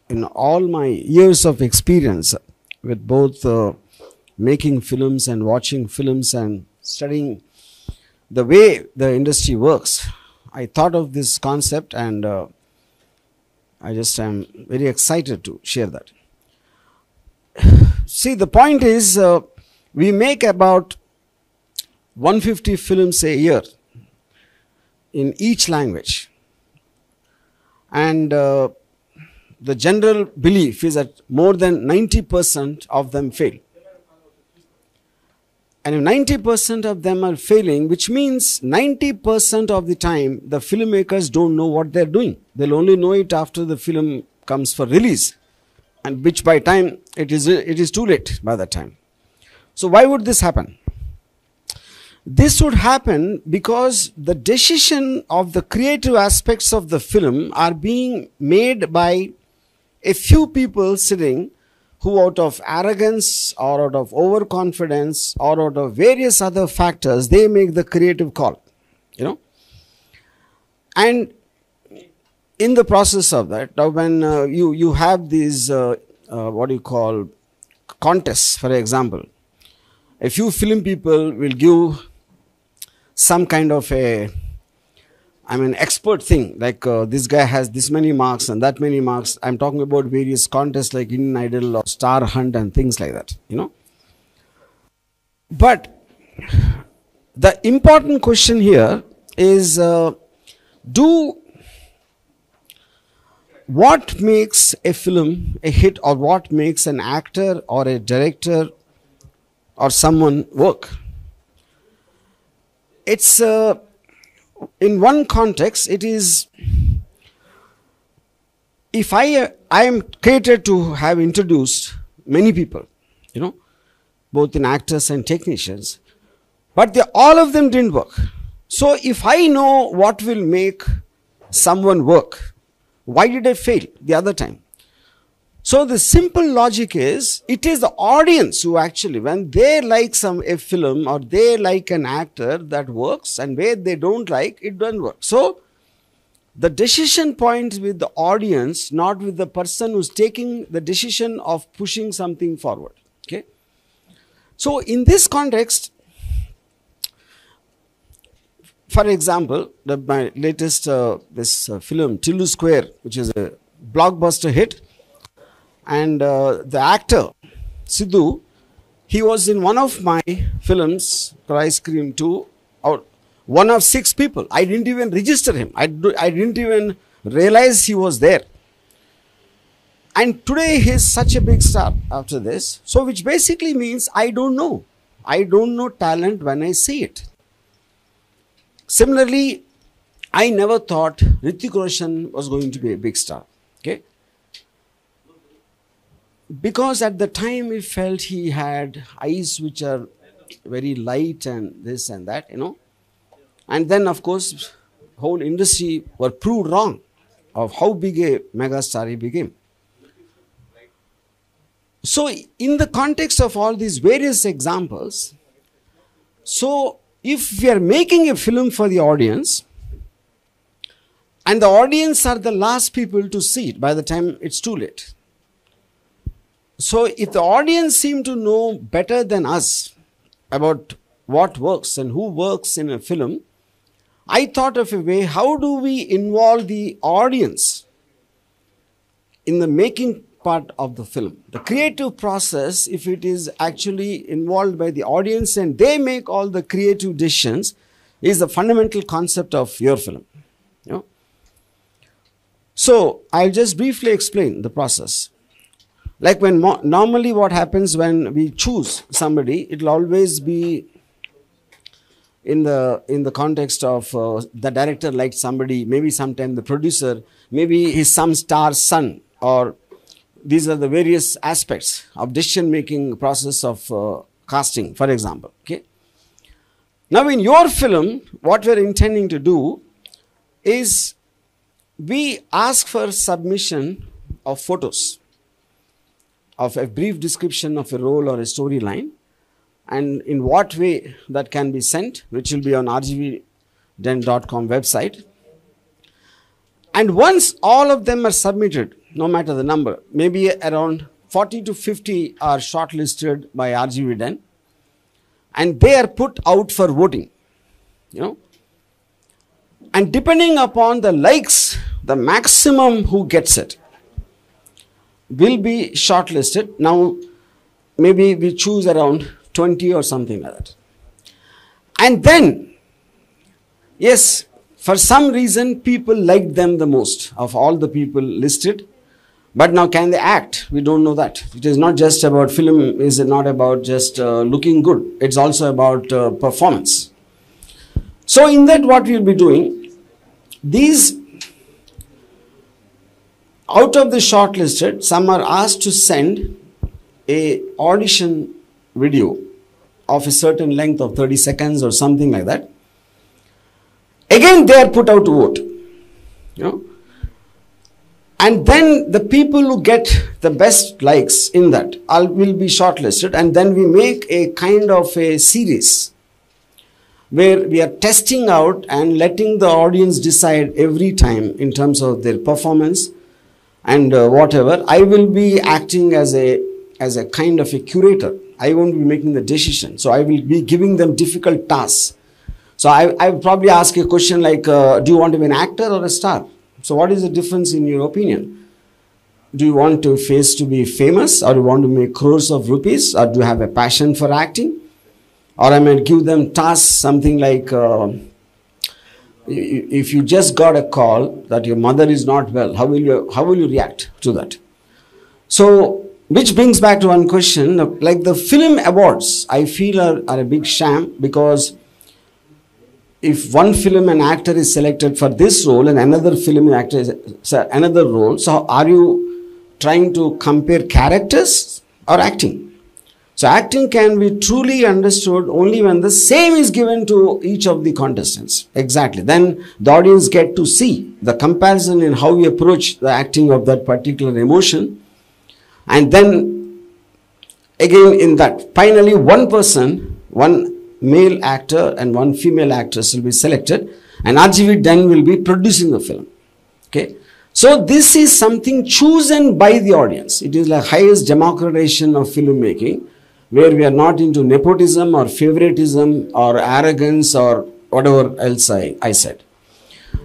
in all my years of experience with both making films and watching films and studying the way the industry works, I thought of this concept, and I just am very excited to share that. See, the point is, we make about 150 films a year in each language, and the general belief is that more than 90% of them fail. And if 90% of them are failing, which means 90% of the time the filmmakers don't know what they're doing. They'll only know it after the film comes for release, and which by time it is too late by that time. So why would this happen? This would happen because the decision of the creative aspects of the film are being made by a few people sitting, who out of arrogance or out of overconfidence or out of various other factors, they make the creative call, And in the process of that, when you have these, what you call, contests, for example, a few film people will give some kind of expert thing, like this guy has this many marks and that many marks. I'm talking about various contests like Indian Idol or Star Hunt and things like that, But the important question here is, what makes a film a hit, or what makes an actor or a director or someone work? It's in one context, it is, if I am created to have introduced many people, both in actors and technicians, but all of them didn't work. So if I know what will make someone work, why did I fail the other time? So the simple logic is, it is the audience who actually, when they like a film or they like an actor, that works, and where they don't like, it doesn't work. So the decision point is with the audience, not with the person who's taking the decision of pushing something forward. Okay. So in this context, for example, my latest this film Tillu Square, which is a blockbuster hit. And the actor, Sidhu, he was in one of my films, Ice Cream 2, or one of 6 people. I didn't even register him. I didn't even realize he was there. And today he is such a big star after this. So which basically means I don't know. I don't know talent when I see it. Similarly, I never thought Hrithik Roshan was going to be a big star. Okay. Because at the time we felt he had eyes which are very light and this and that, And then, of course, whole industry were proved wrong of how big a megastar he became. So in the context of all these various examples, so if we are making a film for the audience, and the audience are the last people to see it by the time it's too late. So if the audience seem to know better than us about what works and who works in a film, I thought of a way, how do we involve the audience in the making part of the film? The creative process, if it is actually involved by the audience and they make all the creative decisions, is the fundamental concept of your film. So I'll just briefly explain the process. Like when normally what happens when we choose somebody, it will always be in the context of the director liked somebody, maybe sometime the producer, maybe his some star's son, or these are the various aspects of decision making process of casting, for example. Okay. Now in your film, what we're intending to do is we ask for submission of photos of a brief description of a role or a storyline, and in what way that can be sent, which will be on rgvden.com website. And once all of them are submitted, no matter the number, maybe around 40 to 50 are shortlisted by RGV Den, and they are put out for voting, you know. And depending upon the likes, the maximum who gets it will be shortlisted. Now, maybe we choose around 20 or something like that. And then, yes, for some reason, people liked them the most of all the people listed. But now, can they act? We don't know that. It is not just about film, is not about just looking good. It's also about performance. So in that, what we'll be doing, these, out of the shortlisted, some are asked to send a audition video of a certain length of 30 seconds or something like that. Again, they are put out to vote, you know. And then the people who get the best likes in that will be shortlisted, and then we make a kind of a series where we are testing out and letting the audience decide every time in terms of their performance and whatever. I will be acting as a kind of a curator. I won't be making the decision. So I will be giving them difficult tasks. So I will probably ask a question like, do you want to be an actor or a star? So what is the difference in your opinion? Do you want to be famous, or do you want to make crores of rupees, or do you have a passion for acting? Or I might give them tasks, something like, if you just got a call that your mother is not well, how will you react to that? So, which brings back to one question, like the film awards, I feel are a big sham, because if one film and actor is selected for this role and another film and actor is another role, so are you trying to compare characters or acting? So acting can be truly understood only when the same is given to each of the contestants. Exactly. Then the audience get to see the comparison in how we approach the acting of that particular emotion. And then again in that, finally one person, one male actor and one female actress will be selected, and RGV Den will be producing the film. Okay. So this is something chosen by the audience. It is the highest democratization of filmmaking, where we are not into nepotism or favoritism or arrogance or whatever else I said.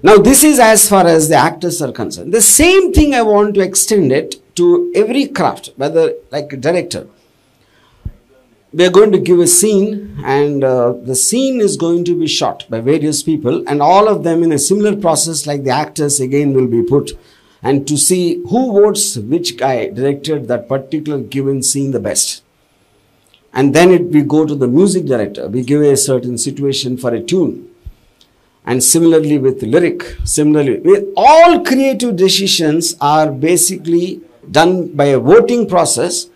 Now this is as far as the actors are concerned. The same thing I want to extend it to every craft, whether like a director. We are going to give a scene, and the scene is going to be shot by various people, and all of them in a similar process like the actors again will be put, and to see who votes which guy directed that particular given scene the best. And then we go to the music director. We give a certain situation for a tune. And similarly with lyric, similarly with all creative decisions are basically done by a voting process,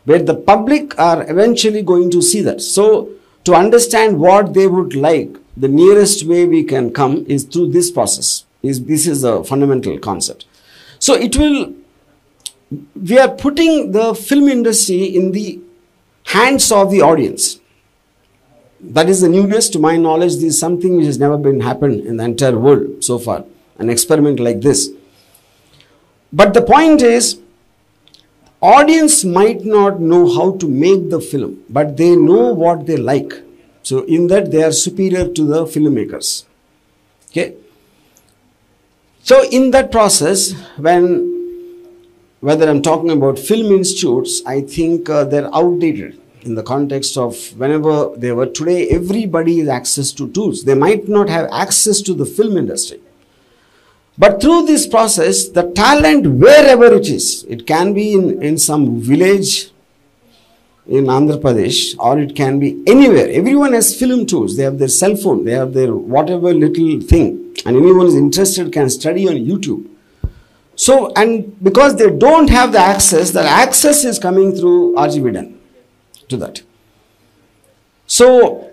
where the public are eventually going to see that. So to understand what they would like, the nearest way we can come is through this process. This is a fundamental concept. So we are putting the film industry in the hands of the audience. That is the newness to my knowledge. This is something which has never been happened in the entire world so far, an experiment like this. But the point is, audience might not know how to make the film, but they know what they like. So in that they are superior to the filmmakers. Okay. So in that process, whether I'm talking about film institutes, I think they're outdated in the context of whenever they were. Today, everybody has access to tools. They might not have access to the film industry. But through this process, the talent, wherever it is, it can be in some village in Andhra Pradesh, or it can be anywhere. Everyone has film tools. They have their cell phone. They have their whatever little thing. And anyone who is interested can study on YouTube. So, and because they don't have the access is coming through RGV Den to that. So,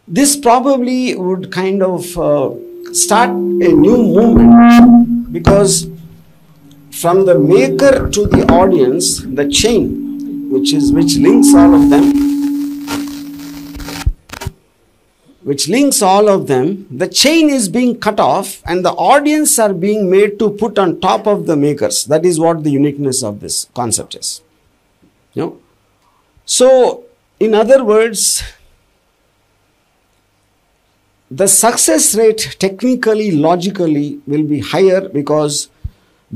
this probably would kind of start a new movement, because from the maker to the audience, the chain which links all of them, which links all of them, the chain is being cut off and the audience are being made to put on top of the makers. That is what the uniqueness of this concept is. You know? So, in other words, the success rate technically, logically will be higher because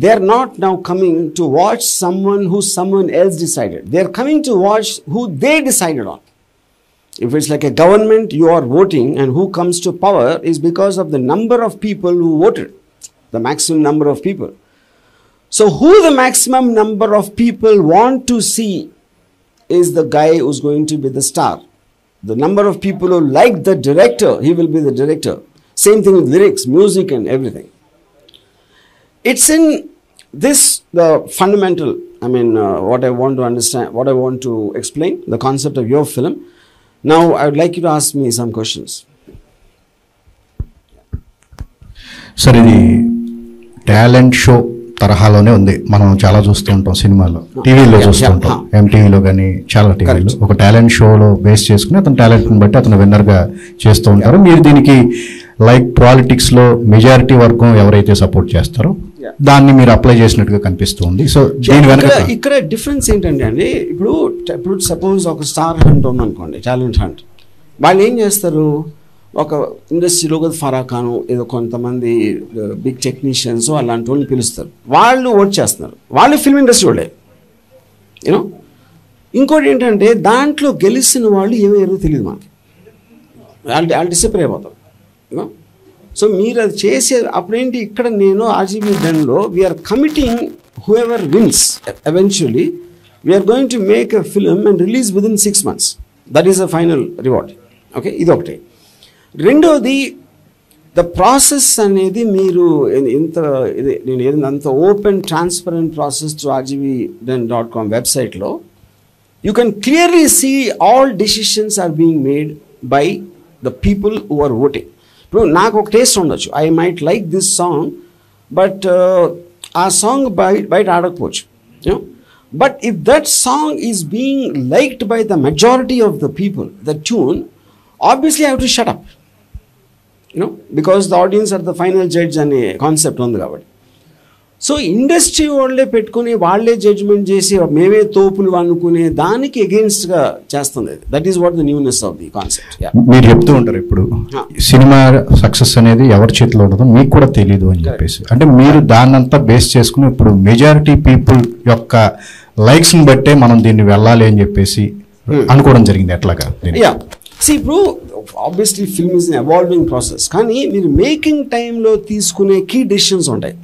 they are not now coming to watch someone who someone else decided. They are coming to watch who they decided on. If it's like a government, you are voting, and who comes to power is because of the number of people who voted, the maximum number of people. So who the maximum number of people want to see is the guy who's going to be the star. The number of people who like the director, he will be the director. Same thing with lyrics, music and everything. It's in this, the fundamental, what I want to understand, what I want to explain, the concept of your film. Now, I would like you to ask me some questions. Sir, ఇది talent show తరహాలోనే ఉంది. మనం చాలా చూస్తూ ఉంటాం సినిమాలో, టీవీలో చూస్తూ ఉంటాం, ఎంటీవీలో కానీ చాలా టీవీలో ఒక టాలెంట్ షోలో బేస్ చేసుకుని అతని టాలెంట్ని బట్టి అతను విన్నర్గా చేస్తూ ఉంటారు. మీరు దీనికి లైక్ పాలిటిక్స్ లో మెజారిటీ వర్గం ఎవరైతే సపోర్ట్ చేస్తారో దాన్ని మీరు అప్లై చేసినట్టుగా కనిపిస్తుంది. సో దీని వెనక ఇక్కడ డిఫరెన్స్ ఏంటంటే అండి, ఇప్పుడు సపోజ్ ఒక స్టార్ హంట్ ఉందనుకోండి, టాలెంట్ హంట్, వాళ్ళు ఏం చేస్తారు, ఒక ఇండస్ట్రీలో ఫరా ఖాన్ ఏదో కొంతమంది బిగ్ టెక్నీషియన్స్ అలాంటి వాళ్ళని పిలుస్తారు, వాళ్ళు ఓట్ చేస్తున్నారు, వాళ్ళు ఫిల్మ్ ఇండస్ట్రీ వాళ్ళే. యూనో, ఇంకోటి ఏంటంటే దాంట్లో గెలిచిన వాళ్ళు ఏమయ్యారో తెలియదు మనకి, వాళ్ళు డిసప్పాయింట్ అయిపోతారు. యూనో, సో మీరు అది చేసే అప్పుడేంటి, ఇక్కడ నేను ఆర్జీబీ డన్లో we're committing whoever wins eventually we're going to make a film and release within 6 months. That is a final reward. Okay, ఇది ఒకటి. రెండోది, ద ప్రాసెస్ అనేది మీరు నేను ఏదైనా అంత open transparent process through RGBden.com వెబ్సైట్లో you can clearly see all decisions are being made by the people who are voting. ఇప్పుడు నాకు ఒక టేస్ట్ ఉండొచ్చు, I might like this song, but ఆ సాంగ్ బయట ఆడకపోవచ్చు. You know, but if that song is being liked by the majority of the people, the tune, obviously I have to shut up, you know, because the audience are the final judge అనే concept ఉంది కాబట్టి. So industry వాళ్ళే పెట్టుకుని వాళ్ళే judgement చేసి మేమే తోపులు అనుకునే దానికి అగెయిన్స్ట్గా చేస్తుంది. That is what the newness of the concept. మీరు చెప్తూ ఉంటారు ఇప్పుడు సినిమా సక్సెస్ అనేది ఎవరి చేతిలో ఉండదో మీకు కూడా తెలీదు అని చెప్పేసి, అంటే మీరు దాన్నంతా బేస్ చేసుకుని ఇప్పుడు మెజారిటీ పీపుల్ యొక్క లైక్స్ని బట్టే మనం దీన్ని వెళ్ళాలి అని చెప్పేసి అనుకోవడం జరిగింది. ఎట్లాగా? ఇప్పుడు obviously film is evolving process, కానీ మీరు మేకింగ్ టైంలో తీసుకునే కీ డెసిషన్స్ ఉంటాయి.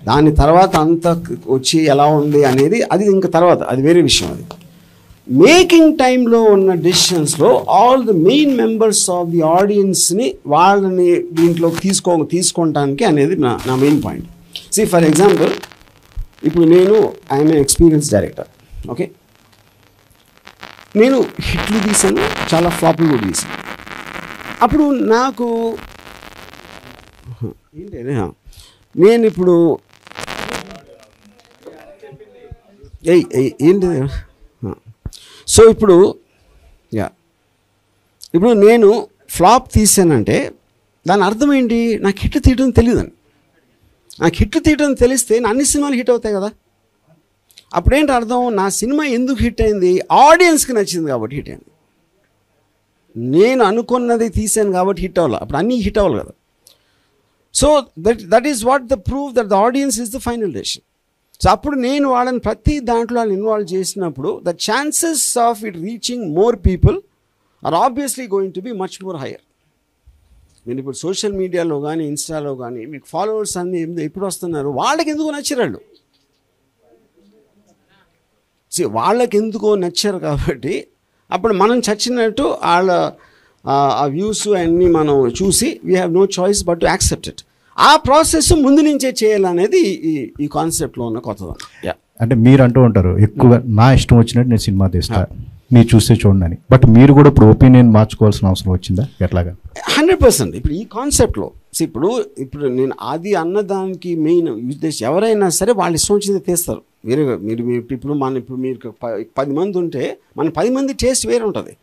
దాని తర్వాత అంతా వచ్చి ఎలా ఉంది అనేది అది ఇంకా తర్వాత, అది వేరే విషయం. అది మేకింగ్ టైంలో ఉన్న డెసిషన్స్లో all the main members of the ఆడియన్స్ని వాళ్ళని దీంట్లో తీసుకోవటానికి అనేది నా main point. See for example, ఇప్పుడు నేను ఐఎమ్ ఎక్స్పీరియన్స్ డైరెక్టర్. ఓకే, నేను హిట్లు తీసాను, చాలా ఫ్లాపులు కూడా తీసాను. అప్పుడు నాకు ఏంటి, నేను ఇప్పుడు ఏంటి, సో ఇప్పుడు నేను ఫ్లాప్ తీసానంటే దాని అర్థం ఏంటి, నాకు హిట్ తీయడం తెలియదని. నాకు హిట్ తీయడం తెలిస్తే నా అన్ని సినిమాలు హిట్ అవుతాయి కదా. అప్పుడేంటి అర్థం, నా సినిమా ఎందుకు హిట్ అయింది, ఆడియన్స్కి నచ్చింది కాబట్టి హిట్ అయింది. నేను అనుకున్నది తీసాను కాబట్టి హిట్ అవ్వాలి, అప్పుడు అన్నీ హిట్ అవ్వాలి కదా. So that is what the proof that the audience is the final decision. So అప్పుడు నేను వాళ్ళని ప్రతి దాంట్లో వాళ్ళు ఇన్వాల్వ్ చేసినప్పుడు the chances of it reaching more people are obviously going to be much more higher. నేను ఇప్పుడు సోషల్ మీడియాలో కానీ ఇన్స్టాలో కానీ మీకు ఫాలోవర్స్ అన్నీ ఎప్పుడు వస్తున్నారు, వాళ్ళకి ఎందుకు నచ్చిరాళ్ళు, వాళ్ళకి ఎందుకో నచ్చారు కాబట్టి అప్పుడు మనం చచ్చినట్టు వాళ్ళ ఆ వ్యూస్ అన్నీ మనం చూసి we have no choice but to accept it. ఆ ప్రాసెస్ ముందు నుంచే చేయాలనేది ఈ కాన్సెప్ట్లో ఉన్న కొత్తదనం. అంటే మీరు అంటూ ఉంటారు ఎక్కువగా నా ఇష్టం వచ్చినట్టు నేను సినిమా తీస్తా, మీరు చూస్తే చూడండి, బట్ మీరు కూడా ఇప్పుడు ఒపీనియన్ మార్చుకోవాల్సిన అవసరం వచ్చిందా ఎట్లాగా? 100%. ఇప్పుడు ఈ కాన్సెప్ట్లో ఇప్పుడు నేను అది అన్నదానికి మెయిన్ ఉద్దేశం, ఎవరైనా సరే వాళ్ళు ఇష్టం వచ్చింది తీస్తారు. మీరు ఇప్పుడు మీరు 10 మంది ఉంటే మన 10 మంది టేస్ట్ వేరే ఉంటుంది.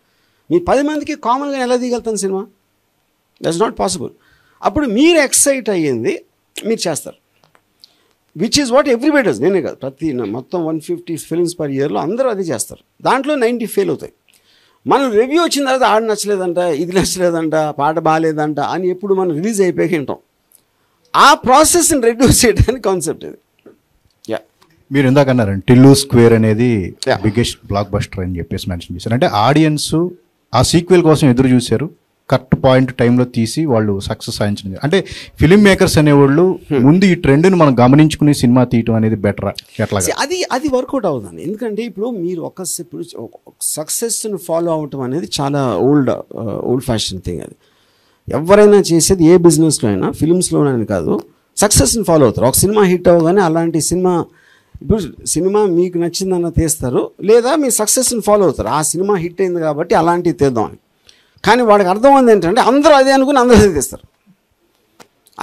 మీ 10 మందికి కామన్గా ఎలా తీయగలుగుతాను సినిమా? That's not possible. అప్పుడు మీరు ఎక్సైట్ అయ్యింది మీరు చేస్తారు, which is what everybody does. నేనే కాదు, మొత్తం 150 ఫిల్మ్స్ పర్ ఇయర్లో అందరూ అది చేస్తారు. దాంట్లో 90 ఫెయిల్ అవుతాయి. మనం రివ్యూ వచ్చిన తర్వాత ఆడ నచ్చలేదంట, ఇది నచ్చలేదంట, పాట బాగాలేదంట అని ఎప్పుడు మనం రిలీజ్ అయిపోయి ఉంటాం. ఆ ప్రాసెస్ని రెడ్యూస్ చేయడానికి కాన్సెప్ట్ ఇది. మీరు ఇందాక అన్నారండి టిల్లు స్క్వేర్ అనేది బిగ్గెస్ట్ బ్లాక్ బస్టర్ అని చెప్పేసి మెన్షన్ చేశారు. అంటే ఆడియన్స్ ఆ సీక్వెల్ కోసం ఎదురు చూశారు, కరెక్ట్ పాయింట్ టైంలో తీసి వాళ్ళు సక్సెస్ సాధించింది. అంటే ఫిలిం మేకర్స్ అనేవాళ్ళు ముందు ఈ ట్రెండ్ని మనం గమనించుకుని సినిమా తీయటం అనేది బెటర్. ఎట్లా అది వర్కౌట్ అవుతుంది. ఎందుకంటే ఇప్పుడు మీరు ఇప్పుడు సక్సెస్ని ఫాలో అవటం అనేది చాలా ఓల్డ్ ఫ్యాషన్ థింగ్. అది ఎవరైనా చేసేది ఏ బిజినెస్లో అయినా, ఫిలిమ్స్లోనైనా కాదు, సక్సెస్ని ఫాలో అవుతారు. ఒక సినిమా హిట్ అవ్వగానే అలాంటి సినిమా, ఇప్పుడు సినిమా మీకు నచ్చిందన్న తీస్తారు, లేదా మీ సక్సెస్ని ఫాలో అవుతారు. ఆ సినిమా హిట్ అయింది కాబట్టి అలాంటివి తీద్దామని. కానీ వాడికి అర్థమైంది ఏంటంటే అందరూ అదే అనుకుని అందరూ అదే తీస్తారు.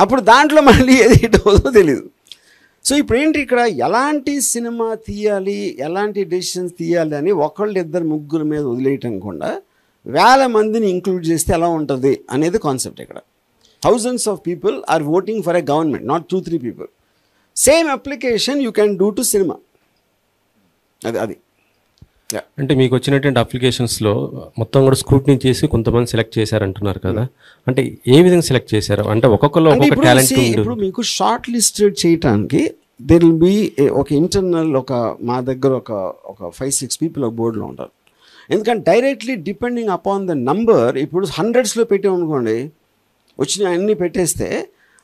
అప్పుడు దాంట్లో మళ్ళీ ఏది హిట్ అవుతుందో తెలియదు. సో ఇప్పుడు ఏంటి, ఇక్కడ ఎలాంటి సినిమా తీయాలి, ఎలాంటి డెసిషన్స్ తీయాలి అని ఒకళ్ళు ఇద్దరు ముగ్గురు మీద వదిలేయటం కూడా 1000 మందిని ఇంక్లూడ్ చేస్తే ఎలా ఉంటుంది అనేది కాన్సెప్ట్. ఇక్కడ thousands of people are voting for a government, not 2-3 people. Same application you can do to cinema. అది అంటే మీకు వచ్చినటువంటి అప్లికేషన్స్లో మొత్తం కూడా స్క్రూటినీ చేసి కొంతమంది సెలెక్ట్ చేశారంటున్నారు కదా, అంటే ఏ విధంగా సెలెక్ట్ చేశారు? అంటే ఒక్కొక్కరు ఒక్కొక్క టాలెంట్. ఇప్పుడు మీకు షార్ట్ లిస్టెడ్ చేయడానికి దేర్ విల్ బి ఒక ఇంటర్నల్, మా దగ్గర ఒక 5-6 పీపుల్ ఒక బోర్డులో ఉంటారు. ఎందుకంటే directly depending upon the number, ఇప్పుడు 100స్లో పెట్టామనుకోండి, వచ్చిన అన్నీ పెట్టేస్తే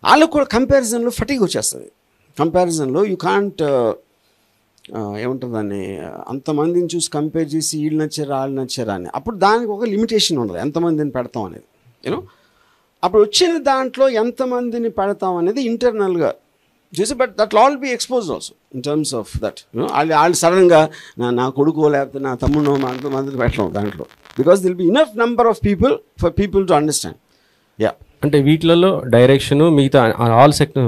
వాళ్ళకు కూడా కంపారిజన్లో ఫటీగ్ వచ్చేస్తుంది. కంపారిజన్లో యూ కాంట్ ఏముంటుంది దాన్ని, అంతమందిని చూసి కంపేర్ చేసి వీళ్ళు నచ్చారా వాళ్ళు నచ్చారా అని. అప్పుడు దానికి ఒక లిమిటేషన్ ఉండదు ఎంతమందిని పెడతాం అనేది. యూనో అప్పుడు వచ్చిన దాంట్లో ఎంతమందిని పెడతాం అనేది ఇంటర్నల్గా చూసి, but that all be expose also in terms of that. వాళ్ళు సడన్గా నా కొడుకో లేకపోతే నా తమ్ముడో అంతమందిని పెట్టడం దాంట్లో, because there'll be enough number of people for people to understand. అంటే వీటిలలో డైరెక్షన్ మిగతా ఆల్ సెక్టర్.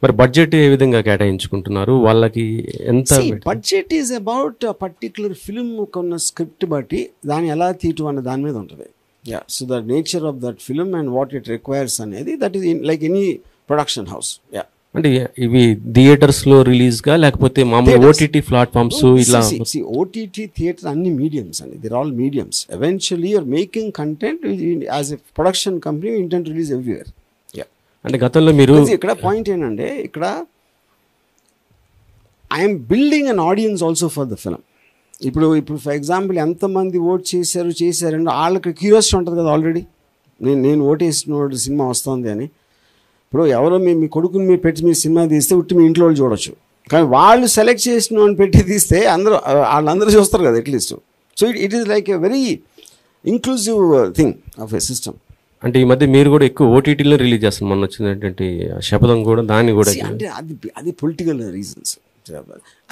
మరి బడ్జెట్ ఏ విధంగా కేటాయించుకుంటున్నారు వాళ్ళకి? ఎంత budget is about particular film కొన్న స్క్రిప్ట్ బట్టి దాన్ని ఎలా తీయటం అనే దాని మీద ఉంటుంది. So the nature of that film and what it requires అనేది, that is like any production house. అంటే ఇవి థియేటర్స్లో రిలీజ్గా లేకపోతే మామూలు ఓటీటీ ప్లాట్ఫామ్స్ ఇలా? ఓటీటీ థియేటర్ అన్ని మీడియమ్స్ అండి, there all mediums. Eventually you're making content as a production company, you intent release everywhere. అంటే గతంలో మీరు ఇక్కడ పాయింట్ ఏంటంటే, ఇక్కడ I'm building an audience also for the film. ఇప్పుడు ఫర్ ఎగ్జాంపుల్ ఎంతమంది ఓట్ చేశారంటే వాళ్ళకి క్యూరియాసిటీ ఉంటుంది కదా ఆల్రెడీ, నేను ఓటేసిన సినిమా వస్తుంది అని. ఇప్పుడు ఎవరో మీ కొడుకుని మీరు పెట్టి మీరు సినిమా తీస్తే ఉట్టి మీ ఇంట్లో వాళ్ళు చూడొచ్చు, కానీ వాళ్ళు సెలెక్ట్ చేసిన అని పెట్టి తీస్తే వాళ్ళందరూ చూస్తారు కదా at least. So it is like a very inclusive thing of a system. అంటే ఈ మధ్య మీరు కూడా ఎక్కువ ఓటీటీలో రిలీజ్ చేస్తారు. మొన్న వచ్చినటువంటి శపథం కూడా దాన్ని కూడా, అంటే అది పొలిటికల్ రీజన్స్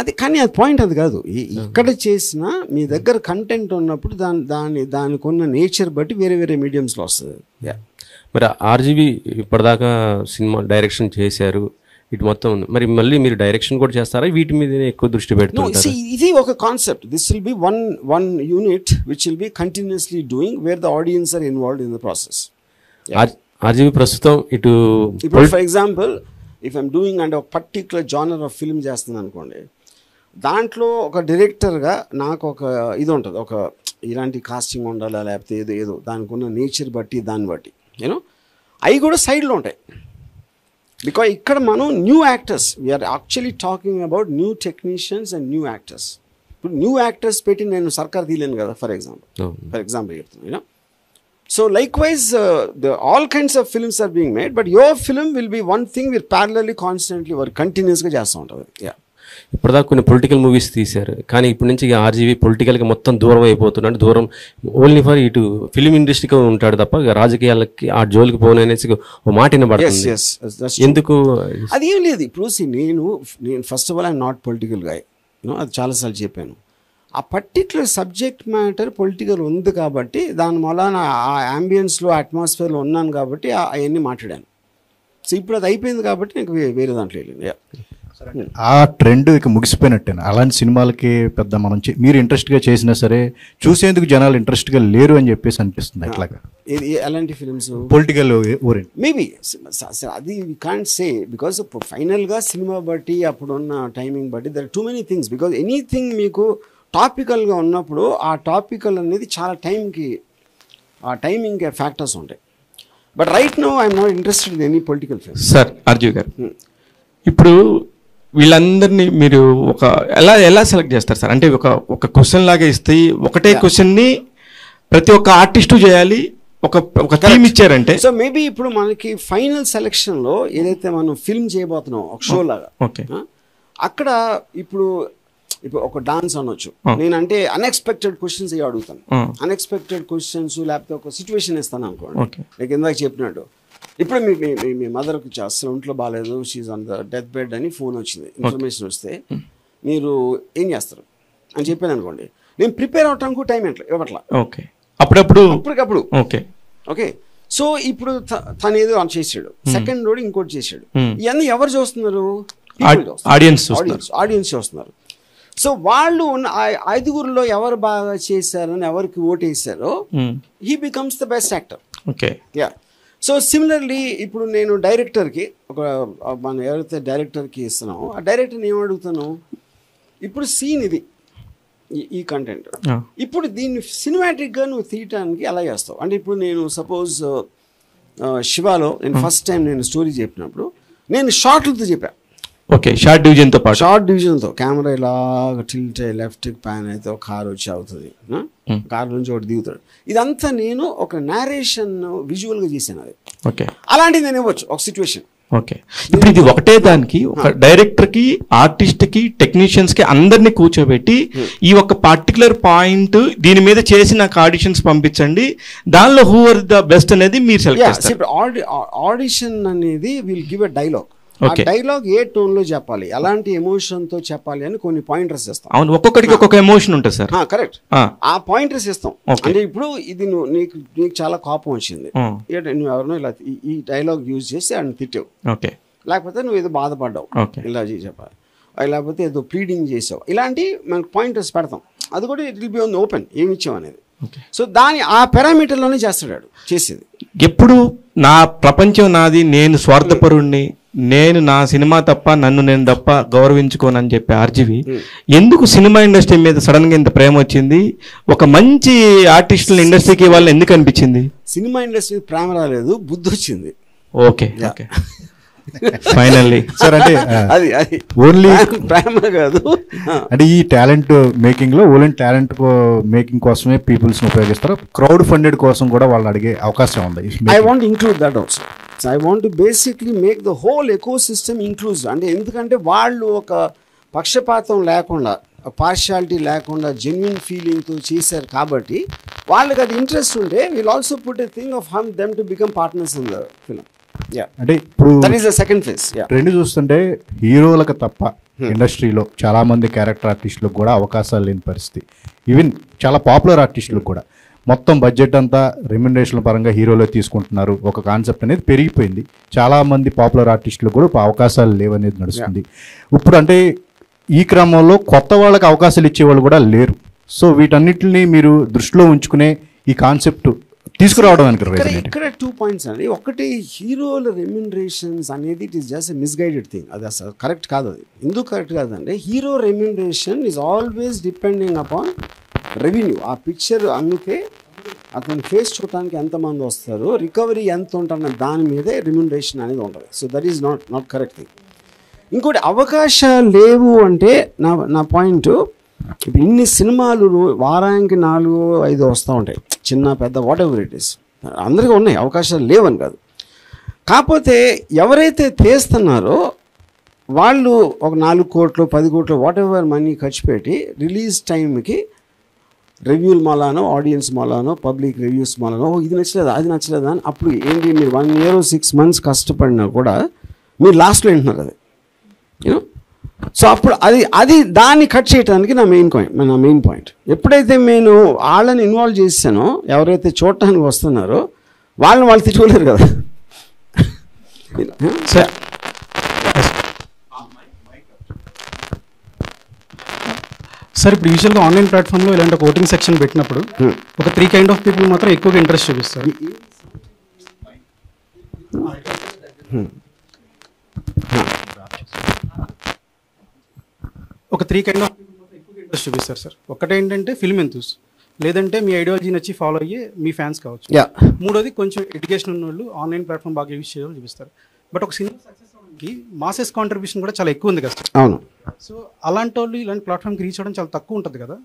అది. కానీ అది పాయింట్ అది కాదు. ఇక్కడ చేసిన మీ దగ్గర కంటెంట్ ఉన్నప్పుడు దానికి ఉన్న నేచర్ బట్టి వేరే వేరే మీడియంస్లో వస్తుంది. మరి ఆర్జీవి ఇప్పటిదాకా సినిమా డైరెక్షన్ చేశారు, ఇటు మొత్తం మరి మళ్ళీ మీరు డైరెక్షన్ కూడా చేస్తారా? వీటి మీద ఎక్కువ దృష్టి పెడుతున్నారు? ఇది ఒక concept. This will be one unit which will be continuously doing where the audience are involved in the process. RGV ప్రస్తుతం ఇప్పుడు for example if I'm doing అంటే ఒక పర్టిక్యులర్ జానర్ ఆఫ్ ఫిల్మ్ చేస్తున్నాను అనుకోండి, దాంట్లో ఒక డైరెక్టర్గా నాకు ఒక ఇది ఉంటుంది, ఒక ఇలాంటి కాస్టింగ్ ఉండాలా లేకపోతే ఏదో దానికి ఉన్న నేచర్ బట్టి దాన్ని బట్టి యూనో అవి కూడా సైడ్లో ఉంటాయి. బికాజ్ ఇక్కడ మనం new actors, we are actually talking about new technicians and new actors. ఇప్పుడు న్యూ యాక్టర్స్ పెట్టి నేను సర్కార్ తీయలేను కదా ఫర్ ఎగ్జాంపుల్ చెప్తున్నాను you know. So likewise all kinds of films are being made, but your film will be one thing we're parallelly constantly or continuously చేస్తూ ఉంటుంది. ఇప్పటిదాకా కొన్ని పొలిటికల్ మూవీస్ తీశారు, కానీ ఇప్పటి నుంచి ఆర్జీవి పొలిటికల్గా మొత్తం దూరం అయిపోతున్నాడు. దూరం ఓన్లీ ఫర్ ఇటు ఫిలిం ఇండస్ట్రీకి ఉంటాడు తప్ప రాజకీయాలకి ఆ జోలికి పోననేసి ఓ మాట వినబడుతుంది. ఎందుకు అది ఏం లేదు. ఇప్పుడు నేను first of all I'm not political guy, అది చాలాసార్లు చెప్పాను. ఆ పర్టిక్యులర్ సబ్జెక్ట్ మ్యాటర్ పొలిటికల్ ఉంది కాబట్టి దాని వలన ఆ యాంబియన్స్లో అట్మాస్ఫియర్లో ఉన్నాను కాబట్టి అవన్నీ మాట్లాడాను. సో ఇప్పుడు అది అయిపోయింది కాబట్టి నాకు వేరే దాంట్లో వెళ్ళింది. ఆ ట్రెండ్ ఇక ముగిసిపోయినట్టేనా? అలాంటి సినిమాలకి పెద్ద మనం మీరు ఇంట్రెస్ట్గా చేసినా సరే చూసేందుకు జనాలు ఇంట్రెస్ట్గా లేరు అని చెప్పేసి అనిపిస్తుంది. ఎట్లాగా అలాంటి ఫిల్మ్స్ పొలిటికల్ ఓరియంట్ మేబీ అది వీ కాంట్ సే, బికాస్ ఫైనల్గా సినిమా బట్టి అప్పుడున్న టైమింగ్ బట్టి there too many things. Because anything మీకు టాపికల్గా ఉన్నప్పుడు ఆ టాపికల్ అనేది చాలా టైంకి ఆ టైమింగ్ ఫ్యాక్టర్స్ ఉంటాయి. But right now I'm not interested in any political film. Sir RGV గారు, ఇప్పుడు వీళ్ళందరినీ మీరు ఎలా సెలెక్ట్ చేస్తారు సార్? అంటే ఒక క్వశ్చన్ లాగా ఇస్తే ఒకటే క్వశ్చన్ని ప్రతి ఒక్క ఆర్టిస్టు చేయాలి, ఒక థీమ్ ఇచ్చారంటే. సో మేబీ ఇప్పుడు మనకి ఫైనల్ సెలెక్షన్లో ఏదైతే మనం ఫిల్మ్ చేయబోతున్నాం ఒక షో లాగా, ఓకే, అక్కడ ఇప్పుడు ఒక డాన్స్ అనొచ్చు, నేనంటే అన్ఎక్స్పెక్టెడ్ క్వశ్చన్స్ అడుగుతాను. అన్ఎక్స్పెక్టెడ్ క్వశ్చన్స్ లేకపోతే ఒక సిచ్యువేషన్ ఇస్తాను అనుకోండి. లైక్ ఇందాక చెప్పినట్టు, ఇప్పుడు మీ మదర్కి అసలు ఒంట్లో బాగాలేదు, she's on the death bed అని ఫోన్ వచ్చింది, ఇన్ఫర్మేషన్ వస్తే మీరు ఏం చేస్తారు అని చెప్పాను అనుకోండి. నేను ప్రిపేర్ అవటానికి టైం ఇవ్వట్లా, ఓకే, అప్పుడప్పుడు ఓకే ఓకే. సో ఇప్పుడు తను ఏదో ఆన్ చేసాడు, సెకండ్ రోడ్ ఇంకోటి చేసాడు, ఇవన్నీ ఎవరు చూస్తున్నారు? ఆడియన్స్ చూస్తున్నారు. సో వాళ్ళు ఐదుగురులో ఎవరు బాగా చేశారని ఎవరికి ఓటేసారో he becomes the best actor. Okay, yeah. So similarly ఇప్పుడు నేను డైరెక్టర్కి మనం ఎవరైతే డైరెక్టర్కి ఇస్తున్నామో ఆ డైరెక్టర్ని ఏం అడుగుతాను, ఇప్పుడు సీన్ ఇది ఈ కంటెంట్, ఇప్పుడు దీన్ని సినిమాటిక్గా నువ్వు తీయటానికి ఎలా చేస్తావు అంటే, ఇప్పుడు నేను సపోజ్ శివాలో నేను ఫస్ట్ టైం నేను స్టోరీ చెప్పినప్పుడు నేను షార్ట్లతో చెప్పాను. ఓకే, షార్ట్ డివిజన్తో పాటు షార్ట్ డివిజన్తో కెమెరా ఇలాగ టిల్ట్ లెఫ్ట్ ప్యాన్ అయితే ఒక కార్ వచ్చి అవుతుంది, కార్ నుంచి ఒకటి దిగుతాడు, ఇదంతా నేను ఒక నేరేషన్ విజువల్గా చేశాను. అది ఓకే, అలాంటిది నేను ఇవ్వచ్చు ఒక సిచ్యువేషన్. ఓకే, ఇప్పుడు ఇది ఒకటే దానికి ఒక డైరెక్టర్కి, ఆర్టిస్ట్కి, టెక్నీషియన్స్కి అందరినీ కూర్చోబెట్టి ఈ ఒక పర్టికులర్ పాయింట్ దీని మీద చేసి నాకు ఆడిషన్స్ పంపించండి, దానిలో హూ ఆర్ ద బెస్ట్ అనేది మీరు సెలెక్ట్ చేస్తారు. ఆడిషన్ అనేది will give a dialogue. Dialogue A tone లో చెప్పాలి, ఎలాంటి ఎమోషన్ తో చెప్పాలి అని కొన్ని పాయింటర్స్ ఇస్తాం. అవును, ఒక్కొక్కడికి ఒక్కొక్క ఎమోషన్ ఉంటుంది సార్. కరెక్ట్, ఆ పాయింటర్స్ ఇస్తాం. అంటే ఇప్పుడు ఇది నీకు చాలా కోపం వచ్చింది, నువ్వు ఎవరినో ఇలా ఈ డైలాగ్ యూజ్ చేసి ఆయన తిట్టావు, ఓకే, లేకపోతే నువ్వు ఏదో బాధపడ్డావు ఇలా చెప్పాలి, లేకపోతే ఏదో ప్లీడింగ్ చేసావు, ఇలాంటి మనకు పాయింటర్స్ పెడతాం. అది కూడా it will be on open ఏమి ఇచ్చావు అనేది. సో ఆ పారామీటర్లోనే చేస్తాడు చేసేది. ఎప్పుడు నా ప్రపంచం నాది, నేను స్వార్థపరుణ్ణి, నేను నా సినిమా తప్ప నన్ను నేను తప్ప గౌరవించుకోనని చెప్పి ఆర్జీవి ఎందుకు సినిమా ఇండస్ట్రీ మీద సడన్ గా ఇంత ప్రేమ వచ్చింది? ఒక మంచి ఆర్టిస్టుల ఇండస్ట్రీకి వాళ్ళు ఎందుకు అనిపించింది? సినిమా ఇండస్ట్రీ ప్రేమ రాలేదు, బుద్ధి వచ్చింది. ఓకే ఓకే, ఫైనల్లీ సార్ అంటే అది ఓన్లీ ప్రేమ కాదు, అంటే ఈ టాలెంట్ మేకింగ్ లో ఓన్లీ టాలెంట్ మేకింగ్ కోసమే పీపుల్స్ ఉపయోగిస్తారు, క్రౌడ్ ఫండెడ్ కోసం కూడా వాళ్ళు అడిగే అవకాశం ఉంది. I want include that also. So I want to basically make the whole eco system inclusive. అంటే ఎందుకంటే వాళ్ళు ఒక పక్షపాతం లేకుండా, పార్షియాలిటీ లేకుండా జెన్యున్ ఫీలింగ్తో చేశారు కాబట్టి వాళ్ళకి అది ఇంట్రెస్ట్ ఉంటే will also put a thing of hmm them to become partners in the film. అంటే ఇప్పుడు that is the second phase. Trend చూస్తుంటే హీరోలకు తప్ప ఇండస్ట్రీలో చాలా మంది క్యారెక్టర్ ఆర్టిస్టులకు కూడా అవకాశాలు లేని పరిస్థితి. ఈవెన్ చాలా పాపులర్ ఆర్టిస్టులకు కూడా మొత్తం బడ్జెట్ అంతా రెమ్యునరేషన్ పరంగా హీరోలో తీసుకుంటున్నారు. ఒక కాన్సెప్ట్ అనేది పెరిగిపోయింది. చాలా మంది పాపులర్ ఆర్టిస్టులకు కూడా అవకాశాలు లేవనేది నడుస్తుంది ఇప్పుడు. అంటే ఈ క్రమంలో కొత్త వాళ్ళకి అవకాశాలు ఇచ్చేవాళ్ళు కూడా లేరు. సో వీటన్నిటిని మీరు దృష్టిలో ఉంచుకునే ఈ కాన్సెప్ట్ తీసుకురావడం అనుకుంటారు. ఇక్కడ 2 పాయింట్స్ అండి. ఒకటి, హీరోల రెమ్యునరేషన్స్ అనేది it is just misguided thing. అది అసలు కరెక్ట్ కాదు. అది ఎందుకు కరెక్ట్ కాదంటే, hero remuneration is always depending upon revenue. ఆ పిక్చర్ అమ్మితే అతని ఫేస్ చూడటానికి ఎంతమంది వస్తారు, రికవరీ ఎంత ఉంటుందన్న దాని మీదే రెమ్యునరేషన్ అనేది ఉంటుంది. So that is not correct thing. ఇంకోటి, అవకాశాలు లేవు అంటే నా పాయింట్, ఇప్పుడు ఇన్ని సినిమాలు వారానికి 4-5 వస్తూ ఉంటాయి, చిన్న పెద్ద వాట్ ఎవర్ ఇట్ ఈస్, అందరికీ ఉన్నాయి, అవకాశాలు లేవని కాదు. కాకపోతే ఎవరైతే తీస్తున్నారో వాళ్ళు ఒక 4 కోట్లు 10 కోట్లు వాట్ ఎవర్ మనీ ఖర్చు పెట్టి రిలీజ్ టైంకి రివ్యూల మూలానో, ఆడియన్స్ మూలానో, పబ్లిక్ రివ్యూస్ మూలానో ఇది నచ్చలేదా అది నచ్చలేదా అని, అప్పుడు ఏంటి మీరు 1 year 6 months కష్టపడినా కూడా మీరు లాస్ట్లో వింటున్నారు అది, యూనో. సో అప్పుడు అది దాన్ని కట్ చేయడానికి నా మెయిన్ పాయింట్. ఎప్పుడైతే నేను వాళ్ళని ఇన్వాల్వ్ చేశానో, ఎవరైతే చూడటానికి వస్తున్నారో వాళ్ళు తిట్టుకోలేరు కదా. సార్ ఇప్పుడు యూజువల్గా ఆన్లైన్ ప్లాట్ఫామ్లో ఇలాంటి ఒక ఓటింగ్ సెక్షన్ పెట్టినప్పుడు ఒక 3 కైండ్ ఆఫ్ పీపుల్ మాత్రం ఎక్కువగా ఇంట్రెస్ట్ చూపిస్తారు. ఒక 3 కైండ్ ఆఫ్ పీపుల్ మాత్రం ఎక్కువగా ఇంట్రెస్ట్ చూపిస్తారు సార్. ఒకటేంటంటే ఫిల్మ్ ఎంతూస్, లేదంటే మీ ఐడియాలజీ నచ్చి ఫాలో అయ్యి మీ ఫ్యాన్స్ కావచ్చు. మూడోది కొంచెం ఎడ్యుకేషన్ ఉన్న వాళ్ళు ఆన్లైన్ ప్లాట్ఫామ్ బాగా యూజ్ చేయాలని చూపిస్తారు. బట్ ఒక సినిమా సక్సెస్ అవడానికి మాసెస్ కాంట్రిబ్యూషన్ కూడా చాలా ఎక్కువ ఉంది కదా సార్. అవును. సో అలాంటి వాళ్ళు ఇలాంటి ప్లాట్ఫామ్కి రీచ్ అవ్వడం చాలా తక్కువ ఉంటుంది కదా.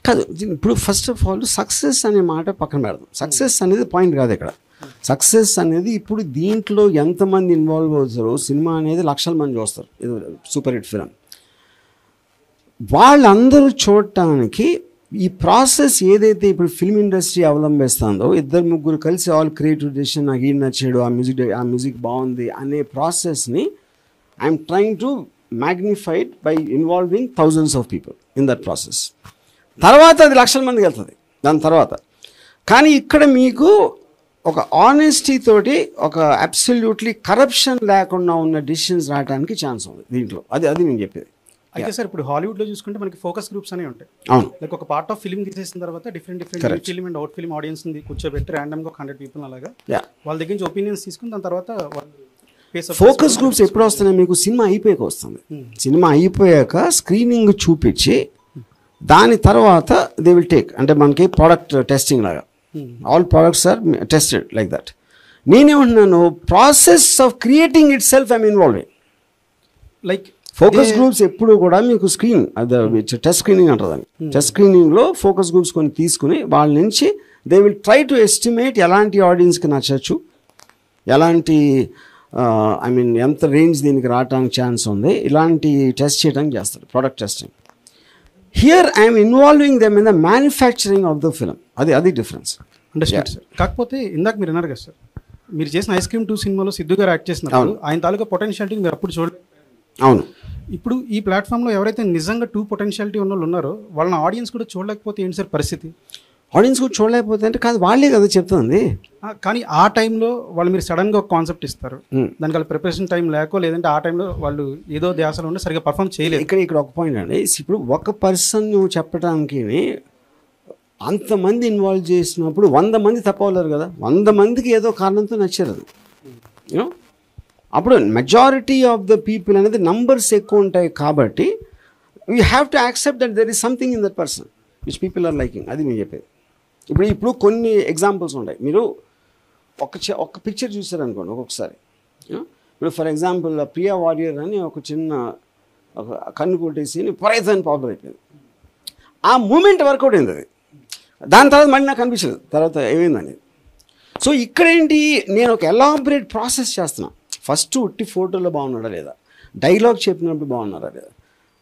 కాదు, ఇప్పుడు ఫస్ట్ ఆఫ్ ఆల్ సక్సెస్ అనే మాట పక్కన పెడదాం. సక్సెస్ అనేది పాయింట్ కాదు ఇక్కడ. సక్సెస్ అనేది ఇప్పుడు దీంట్లో ఎంతమంది ఇన్వాల్వ్ అవుతారో, సినిమా అనేది లక్షల మంది చూస్తారు, ఇది సూపర్ హిట్ ఫిల్మ్, వాళ్ళందరూ చూడటానికి ఈ ప్రాసెస్ ఏదైతే ఇప్పుడు ఫిల్మ్ ఇండస్ట్రీ అవలంబిస్తుందో, 2-3 కలిసి ఆల్ క్రియేటివ్ డెసిషన్, నాకు ఈ నచ్చాడు, ఆ మ్యూజిక్ బాగుంది అనే ప్రాసెస్ని I'm trying to magnified by involving thousands of people in that process. తర్వాత అది లక్షల మందికి వెళ్తుంది దాని తర్వాత. కానీ ఇక్కడ మీకు ఒక ఆనెస్టీ తోటి, ఒక అబ్సల్యూట్లీ కరప్షన్ లేకుండా ఉన్న డిసిషన్స్ రావడానికి ఛాన్స్ ఉంది దీంట్లో. అది నేను చెప్పేది. అయితే సార్ ఇప్పుడు హాలీవుడ్లో చూసుకుంటే మనకి ఫోకస్ గ్రూప్స్ అనేవి ఉంటాయి. అవును. లైక్ ఒక పార్ట్ ఆఫ్ ఫిల్మ్ తీసేసిన తర్వాత different film and out film audience కూర్చోబెట్టి ర్యాండమ్గా 100 పీపుల్ అలాగా వాళ్ళ దగ్గర నుంచి ఒపీనియన్స్ తీసుకుని దాని తర్వాత ఫోకస్ గ్రూప్స్ ఎప్పుడు వస్తున్నాయి మీకు? సినిమా అయిపోయాక వస్తుంది. సినిమా అయిపోయాక స్క్రీనింగ్ చూపించి దాని తర్వాత దే విల్ టేక్, అంటే మనకి ప్రోడక్ట్ టెస్టింగ్ లాగా, all products are tested like that. నేనేమంటున్నాను, process of creating itself I'm involving. Like focus groups ఎప్పుడు కూడా మీకు స్క్రీన్, టెస్ట్ స్క్రీనింగ్ అంటారు. టెస్ట్ స్క్రీనింగ్లో ఫోకస్ గ్రూప్స్ కొన్ని తీసుకుని వాళ్ళ నుంచి they will try to estimate ఎలాంటి ఆడియన్స్కి నచ్చచ్చు, ఎలాంటి ఎంత రేంజ్ దీనికి రావడానికి ఛాన్స్ ఉంది, ఇలాంటి టెస్ట్ చేయడానికి చేస్తారు, product testing. Here I'm involving them in the manufacturing of the film. అది డిఫరెన్స్. Understand sir. కాకపోతే ఇందాక మీరు అన్నారు కదా సార్, మీరు చేసిన ఐస్ క్రీమ్ 2 సినిమాలో సిద్ధు గారు యాక్ట్ చేసినప్పుడు ఆయన తాలూకా పొటెన్షియాలిటీ మీరు అప్పుడు చూడలేదు. అవును. ఇప్పుడు ఈ ప్లాట్ఫామ్లో ఎవరైతే నిజంగా 2 పొటెన్షియాలిటీ ఉన్న వాళ్ళు ఉన్నారో వాళ్ళని ఆడియన్స్ కూడా చూడలేకపోతే ఏంటి సార్ పరిస్థితి? ఆడియన్స్ కూడా చూడలేకపోతే అంటే కాదు, వాళ్ళే కదా చెప్తుంది. కానీ ఆ టైంలో వాళ్ళు మీరు సడన్గా ఒక కాన్సెప్ట్ ఇస్తారు, దానికి వాళ్ళ ప్రిపరేషన్ టైం లేకో, లేదంటే ఆ టైంలో వాళ్ళు ఏదో ధ్యాసలో ఉండి సరిగ్గా పర్ఫామ్ చేయలేదు. ఇక్కడ ఒక పాయింట్ అండి, ఇప్పుడు ఒక పర్సన్ చెప్పడానికి అంతమంది ఇన్వాల్వ్ చేసినప్పుడు 100 మంది తప్పవలేరు కదా. 100 మందికి ఏదో కారణంతో నచ్చారు అది. యూనో, అప్పుడు మెజారిటీ ఆఫ్ ద పీపుల్ అనేది నంబర్స్ ఎక్కువ ఉంటాయి కాబట్టి we have to accept that there is something in that person which people are liking. అది నేను చెప్పేది. ఇప్పుడు కొన్ని ఎగ్జాంపుల్స్ ఉంటాయి. మీరు ఒక పిక్చర్ చూసారనుకోండి ఒక్కొక్కసారి. ఇప్పుడు ఫర్ ఎగ్జాంపుల్ ప్రియా వారియర్ అని ఒక చిన్న కన్ను కొట్టేసి విపరీతమైన పాపులర్ అయిపోయింది. ఆ మూమెంట్ వర్కౌట్ అయింది అది. దాని తర్వాత మళ్ళీ నాకు అనిపించలేదు తర్వాత ఏమైందని. సో ఇక్కడేంటి, నేను ఒక ఎలాబరేట్ ప్రాసెస్ చేస్తున్నాను. ఫస్ట్ ఉట్టి ఫోటోలో బాగున్నాడా లేదా, డైలాగ్ చెప్పినప్పుడు బాగున్నారా లేదా,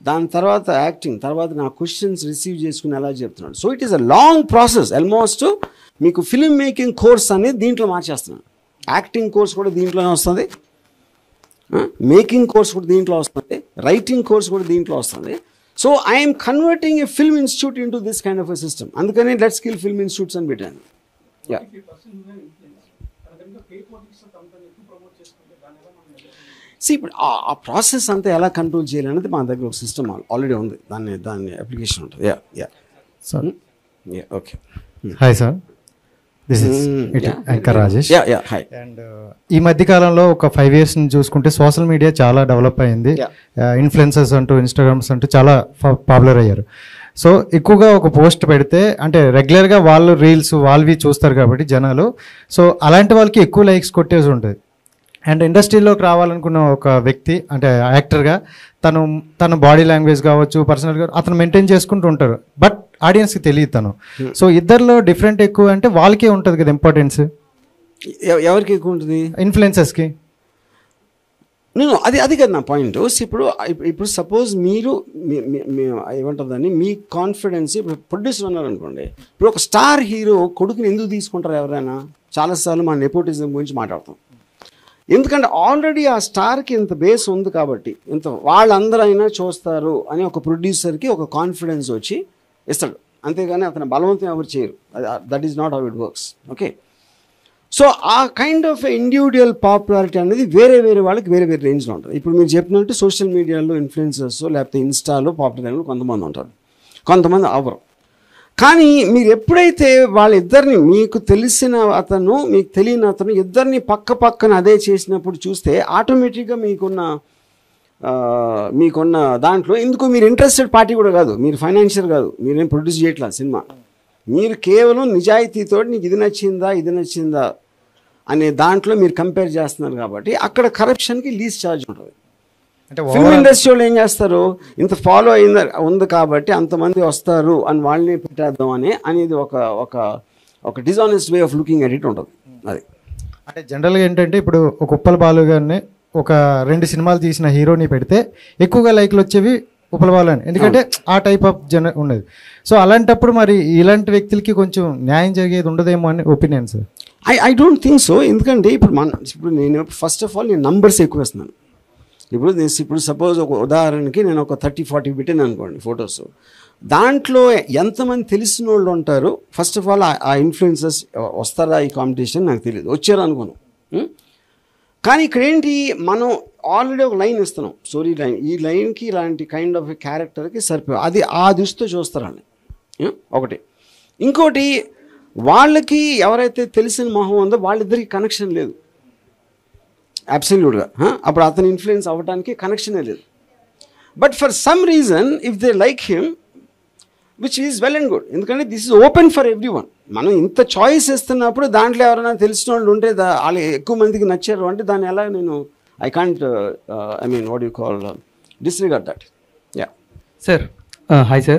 దాని తర్వాత యాక్టింగ్, తర్వాత నా క్వశ్చన్స్ రిసీవ్ చేసుకుని ఎలా చెప్తున్నాడు. So it is a long process. Almost మీకు ఫిల్మ్ మేకింగ్ కోర్స్ అనేది దీంట్లో మార్చేస్తున్నాను. యాక్టింగ్ కోర్స్ కూడా దీంట్లోనే వస్తుంది, మేకింగ్ కోర్స్ కూడా దీంట్లో వస్తుంది, రైటింగ్ కోర్స్ కూడా దీంట్లో వస్తుంది. So I'm converting a film institute into this kind of a system. అందుకని లెట్స్ స్కిల్ ఫిల్మ్ ఇన్స్టిట్యూట్స్ అని పెట్టాను. ఇప్పుడు ఆ ప్రాసెస్ అంతా ఎలా కంట్రోల్ చేయాలనేది మా దగ్గర ఒక సిస్టమ్ ఆల్రెడీ ఉంది, దాన్ని అప్లికేషన్ ఉంటుంది. Sir okay. Hi sir, this is anchor Rajesh. Hi. And ఈ మధ్య కాలంలో ఒక 5 years నుంచి చూసుకుంటే సోషల్ మీడియా చాలా డెవలప్ అయింది. ఇన్ఫ్లుయెన్సర్స్ అంటూ, ఇన్స్టాగ్రామ్స్ అంటూ చాలా పాపులర్ అయ్యారు. సో ఎక్కువగా ఒక పోస్ట్ పెడితే అంటే రెగ్యులర్గా వాళ్ళు రీల్స్ వాళ్ళవి చూస్తారు కాబట్టి జనాలు, సో అలాంటి వాళ్ళకి ఎక్కువ లైక్స్ కొట్టేసి ఉంటుంది. అండ్ ఇండస్ట్రీలోకి రావాలనుకున్న ఒక వ్యక్తి అంటే యాక్టర్గా తన బాడీ లాంగ్వేజ్ కావచ్చు, పర్సనల్గా అతను మెయింటైన్ చేసుకుంటూ ఉంటారు, బట్ ఆడియన్స్కి తెలియదు తను. సో ఇద్దరిలో డిఫరెంట్ ఎక్కువ అంటే వాళ్ళకే ఉంటుంది కదా ఇంపార్టెన్స్. ఎవరికి ఎక్కువ ఉంటుంది? ఇన్ఫ్లుయెన్సర్స్కి. నేను అది కదా నా పాయింట్. ఇప్పుడు సపోజ్ మీరు ఏమంటుందని మీ కాన్ఫిడెన్స్, ఇప్పుడు ప్రొడ్యూసర్ ఉన్నారనుకోండి, ఇప్పుడు ఒక స్టార్ హీరో కొడుకుని ఎందుకు తీసుకుంటారు ఎవరైనా? చాలాసార్లు మన నెపోటిజం గురించి మాట్లాడతాం. ఎందుకంటే ఆల్రెడీ ఆ స్టార్కి ఇంత బేస్ ఉంది కాబట్టి ఇంత వాళ్ళందరూ అయినా చూస్తారు అని ఒక ప్రొడ్యూసర్కి ఒక కాన్ఫిడెన్స్ వచ్చి ఇస్తాడు. అంతేగాని అతను బలవంతం ఎవరు చేయరు. That is not how it works. Okay. So ఆ కైండ్ ఆఫ్ ఇండివిజువల్ పాపులారిటీ అనేది వేరే వాళ్ళకి వేరే రేంజ్లో ఉంటుంది. ఇప్పుడు మీరు చెప్పినట్టు సోషల్ మీడియాలో ఇన్ఫ్లుయెన్సర్స్ లేకపోతే ఇన్స్టాలో పాపులర్ అయిన కొంతమంది ఉంటారు. కొంతమంది అవ్వరు. కానీ మీరు ఎప్పుడైతే వాళ్ళిద్దరిని, మీకు తెలిసిన అతను మీకు తెలియని అతను ఇద్దరిని పక్క పక్కన అదే చేసినప్పుడు చూస్తే ఆటోమేటిక్గా మీకున్న దాంట్లో ఎందుకు మీరు ఇంట్రెస్టెడ్ పార్టీ కూడా కాదు, మీరు ఫైనాన్షియల్ కాదు, మీరేం ప్రొడ్యూస్ చేయట్లేదు సినిమా, మీరు కేవలం నిజాయితీతో నీకు ఇది నచ్చిందా అనే దాంట్లో మీరు కంపేర్ చేస్తున్నారు. కాబట్టి అక్కడ కరప్షన్కి లీజ్ ఛార్జ్ ఉంటుంది. అంటే ఫిల్మ్ ఇండస్ట్రీలో ఏం చేస్తారు, ఇంత ఫాలో ఉంది కాబట్టి అంతమంది వస్తారు అని వాళ్ళని పెట్టేద్దాం అనేది ఒక dishonest way of looking at it ఉంటుంది. అది అంటే జనరల్గా ఏంటంటే ఇప్పుడు ఒక ఉప్పల బాలు గారిని ఒక 2 సినిమాలు తీసిన హీరోని పెడితే ఎక్కువగా లైక్లు వచ్చేవి ఉప్పల బాలు అని, ఎందుకంటే ఆ టైప్ ఆఫ్ ఉన్నది. సో అలాంటప్పుడు మరి ఇలాంటి వ్యక్తులకి కొంచెం న్యాయం జరిగేది ఉండదేమో అని opinion sir. I don't think so. ఎందుకంటే ఇప్పుడు నేను ఫస్ట్ ఆఫ్ ఆల్ నేను నంబర్స్ ఎక్కువ వేస్తున్నాను. ఇప్పుడు సపోజ్ ఒక ఉదాహరణకి నేను ఒక 30-40 పెట్టాను అనుకోండి ఫొటోస్, దాంట్లో ఎంతమంది తెలిసిన వాళ్ళు ఉంటారు. ఫస్ట్ ఆఫ్ ఆల్ ఆ ఇన్ఫ్లుయెన్సర్స్ వస్తారా ఈ కాంపిటీషన్ నాకు తెలియదు, వచ్చారు అనుకోను. కానీ ఇక్కడ ఏంటి, మనం ఆల్రెడీ ఒక లైన్ ఇస్తున్నాం, స్టోరీ లైన్, ఈ లైన్కి ఇలాంటి కైండ్ ఆఫ్ క్యారెక్టర్కి సరిపోయి అది ఆ దృష్టితో చూస్తారని ఒకటి. ఇంకోటి, వాళ్ళకి ఎవరైతే తెలిసిన మొహం ఉందో వాళ్ళిద్దరికి కనెక్షన్ లేదు అబ్సల్యూట్గా. అప్పుడు అతను ఇన్ఫ్లుయెన్స్ అవ్వడానికి కనెక్షనే లేదు. But for some reason if they like him which is well and good, ఎందుకంటే this is open for everyone. మనం ఇంత చాయిస్ ఇస్తున్నప్పుడు దాంట్లో ఎవరైనా తెలిసిన వాళ్ళు ఉంటే వాళ్ళు ఎక్కువ మందికి నచ్చారు అంటే దాన్ని ఎలా నేను I can't what you call disregard that. Yeah sir. Hi sir,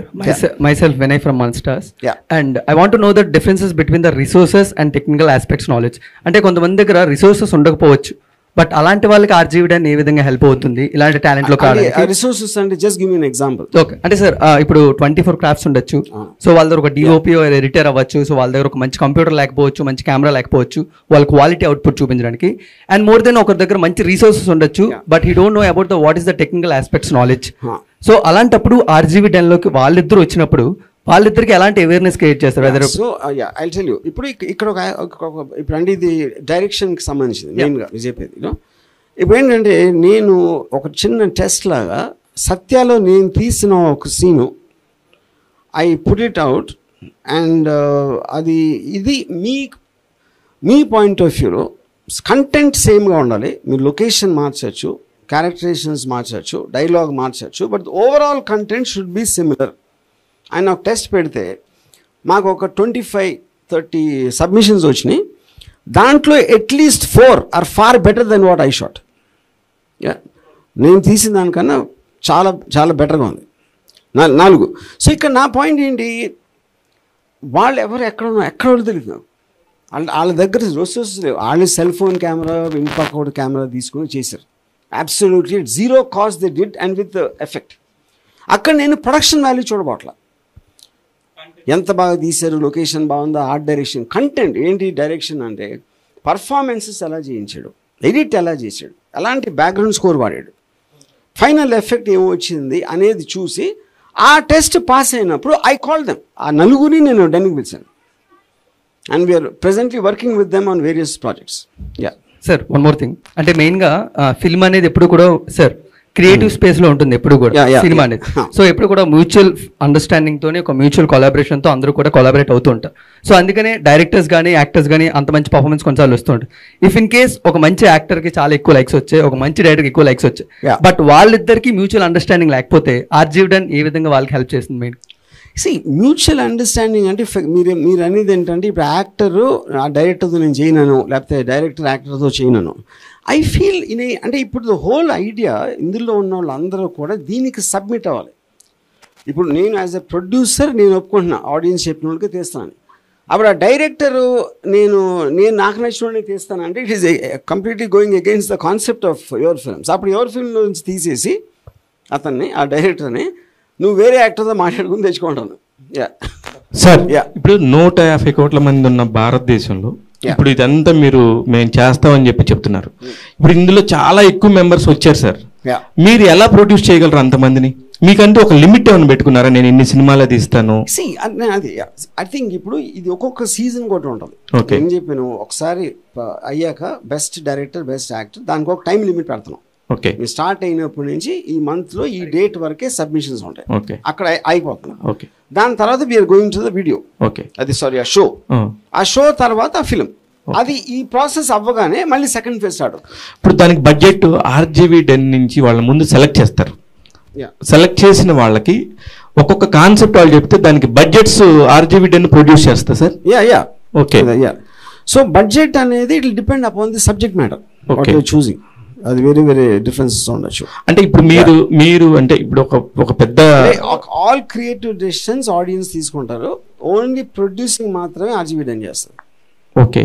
myself Vinay from Monsters. Yeah. And I want to know the differences between the resources and technical aspects knowledge. అంటే కొంతమంది దగ్గర రిసోర్సెస్ ఉండకపోవచ్చు, but అలాంటి వాళ్ళకి ఆర్జీవిడన్ ఏ విధంగా help అవుతుంది ఇలాంటి talent లో కావడానికి? రిసోర్సెస్ అంటే just give me an example. Okay, అంటే సార్ ఇప్పుడు 24 క్రాఫ్ట్స్ ఉండొచ్చు. సో వాళ్ళ దగ్గర ఒక డిఓపి ఎడిటర్ అవ్వచ్చు. సో వాళ్ళ దగ్గర ఒక మంచి కంప్యూటర్ లేకపోవచ్చు, మంచి కెమెరా లేకపోవచ్చు, వాళ్ళ క్వాలిటీ అవుట్పుట్ చూపించడానికి. అండ్ మోర్ దెన్ ఒకరి దగ్గర మంచి రిసోర్సెస్ ఉండొచ్చు, but he don't know about the what is the technical aspects knowledge. So అలాంటప్పుడు ఆర్జీవిడన్ లోకి వాళ్ళిద్దరు వచ్చినప్పుడు వాళ్ళిద్దరికి ఎలాంటి అవేర్నెస్ క్రియేట్ చేస్తారు? సో ఐ టెల్ యూ, ఇప్పుడు ఇక్కడ ఇప్పుడు అంటే ఇది డైరెక్షన్కి సంబంధించింది మెయిన్గా చెప్పేది. ఇప్పుడు ఏంటంటే నేను ఒక చిన్న టెస్ట్ లాగా సత్యాలో నేను తీసిన ఒక scene I put it out and అది ఇది మీ పాయింట్ ఆఫ్ వ్యూలో కంటెంట్ సేమ్గా ఉండాలి. మీరు లొకేషన్ మార్చచ్చు, క్యారెక్టరైజేషన్స్ మార్చచ్చు, డైలాగ్ మార్చచ్చు, but overall content should be similar. ఆయన ఒక టెస్ట్ పెడితే మాకు ఒక 25-30 సబ్మిషన్స్ వచ్చినాయి. దాంట్లో at least 4 are far better than what I shot. నేను తీసిన దానికన్నా చాలా చాలా బెటర్గా ఉంది 4. సో ఇక్కడ నా పాయింట్ ఏంటి, వాళ్ళు ఎవరు ఎక్కడ తెలియదు, వాళ్ళ దగ్గర రిసోర్సెస్ లేవు. వాళ్ళు సెల్ ఫోన్ కెమెరా, ఇంకొక కెమెరా తీసుకుని చేశారు. Absolutely zero cost they did and with effect. అక్కడ నేను ప్రొడక్షన్ వాల్యూ చూడబోట్లా, ఎంత బాగా తీశారు, లొకేషన్ బాగుందా, ఆర్ట్ డైరెక్షన్, కంటెంట్ ఏంటి. డైరెక్షన్ అంటే పర్ఫార్మెన్సెస్ ఎలా చేయించాడు, ఎడిట్ ఎలా చేశాడు, ఎలాంటి బ్యాక్గ్రౌండ్ స్కోర్ వాడాడు, ఫైనల్ ఎఫెక్ట్ ఏమో వచ్చింది అనేది చూసి ఆ టెస్ట్ పాస్ అయినప్పుడు ఐ కాల్ దెమ్. ఆ 4 నేను డెన్కి పిలిచాను and we are presently working with them on various projects. Yeah sir, one more thing, అంటే మెయిన్గా ఫిల్మ్ అనేది ఎప్పుడు కూడా సార్ క్రియేటివ్ స్పేస్ లో ఉంటుంది ఎప్పుడు కూడా సినిమా అనేది. సో ఎప్పుడు కూడా మ్యూచువల్ అండర్స్టాండింగ్ తోనే, ఒక మ్యూచువల్ కొలాబరేషన్ తో అందరూ కూడా కొలాబరేట్ అవుతూ ఉంటారు. సో అందుకనే డైరెక్టర్స్ కానీ యాక్టర్స్ కానీ అంత మంచి పర్ఫార్మెన్స్ కొన్నిసార్లు వస్తుంటారు. ఇఫ్ ఇన్ కేస్ ఒక మంచి యాక్టర్ కి చాలా ఎక్కువ లైక్స్ వచ్చాయి, ఒక మంచి డైరెక్టర్ కి ఎక్కువ లైక్స్ వచ్చాయి, బట్ వాళ్ళిద్దరికి మ్యూచువల్ అండర్స్టాండింగ్ లేకపోతే ఆర్జీవిడన్ ఏ విధంగా వాళ్ళకి హెల్ప్ చేస్తుంది మెయిన్? మ్యూచువల్ అండర్స్టాండింగ్ అంటే మీరు అనేది ఏంటంటే ఇప్పుడు యాక్టరు ఆ డైరెక్టర్తో నేను చేయను, లేకపోతే డైరెక్టర్ యాక్టర్తో చేయను. ఐ ఫీల్ అంటే ఇప్పుడు ద హోల్ ఐడియా ఇందులో ఉన్న వాళ్ళందరూ కూడా దీనికి సబ్మిట్ అవ్వాలి. ఇప్పుడు నేను యాజ్ ఎ ప్రొడ్యూసర్ నేను ఒప్పుకుంటున్నా, ఆడియన్స్ చెప్పిన వాళ్ళకి తీస్తాను. అప్పుడు ఆ డైరెక్టరు నేను నాకు నచ్చిన వాళ్ళని తీస్తాను అంటే it is completely going against the concept of your films. అప్పుడు యువర్ ఫిల్మ్ నుంచి తీసేసి అతన్ని, ఆ డైరెక్టర్ని నువ్వు వేరే యాక్టర్తో మాట్లాడుకుని తెచ్చుకుంటాను. సార్, ఇప్పుడు 150 కోట్ల మంది ఉన్న భారతదేశంలో ఇప్పుడు ఇదంతా మేము చేస్తామని చెప్తున్నారు. ఇప్పుడు ఇందులో చాలా ఎక్కువ మెంబర్స్ వచ్చారు సార్. మీరు ఎలా ప్రొడ్యూస్ చేయగలరు అంతమందిని? మీకంటూ ఒక లిమిట్ ఏమైనా పెట్టుకున్నారా, నేను ఇన్ని సినిమాలే తీస్తాను? అది ఐ థింక్ ఇప్పుడు ఇది ఒక్కొక్క సీజన్ కూడా ఉంటుంది. ఏం చెప్పాను, ఒకసారి అయ్యాక బెస్ట్ డైరెక్టర్, బెస్ట్ యాక్టర్, దానికి ఒక టైం లిమిట్ పెడుతున్నాం. ఓకే, మీరు స్టార్ట్ అయినప్పటి నుంచి ఈ మంత్లో ఈ డేట్ వరకే సబ్మిషన్స్ ఉంటాయి. ఓకే, అక్కడ అయిపోతుంది. ఓకే, దాని తర్వాత we are going to the video. Okay, అది సారీ ఆ షో. ఆ షో తర్వాత ఆ ఫిలిం. అది ఈ ప్రాసెస్ అవ్వగానే మళ్ళీ సెకండ్ ఫేజ్ స్టార్ట్ అవుతుంది. ఇప్పుడు దానికి బడ్జెట్ RGV10 నుంచి వాళ్ళ ముందు సెలెక్ట్ చేస్తారు. సెలెక్ట్ చేసిన వాళ్ళకి ఒక్కొక్క కాన్సెప్ట్ వాళ్ళు చెప్తే దానికి బడ్జెట్స్ RGV10 ప్రొడ్యూస్ చేస్తా సార్. ఓకే, సో బడ్జెట్ అనేది it depend upon the subject matter choosing. అది వెరీ వెరీ డిఫరెన్సెస్ ఉండొచ్చు. అంటే ఇప్పుడు మీరు అంటే ఇప్పుడు ఒక పెద్ద ఆల్ క్రియేటివ్ డెసిషన్స్ ఆడియన్స్ తీసుకుంటారు. ఓన్లీ ప్రొడ్యూసింగ్ మాత్రమే RGV10 చేస్తారు. ఓకే,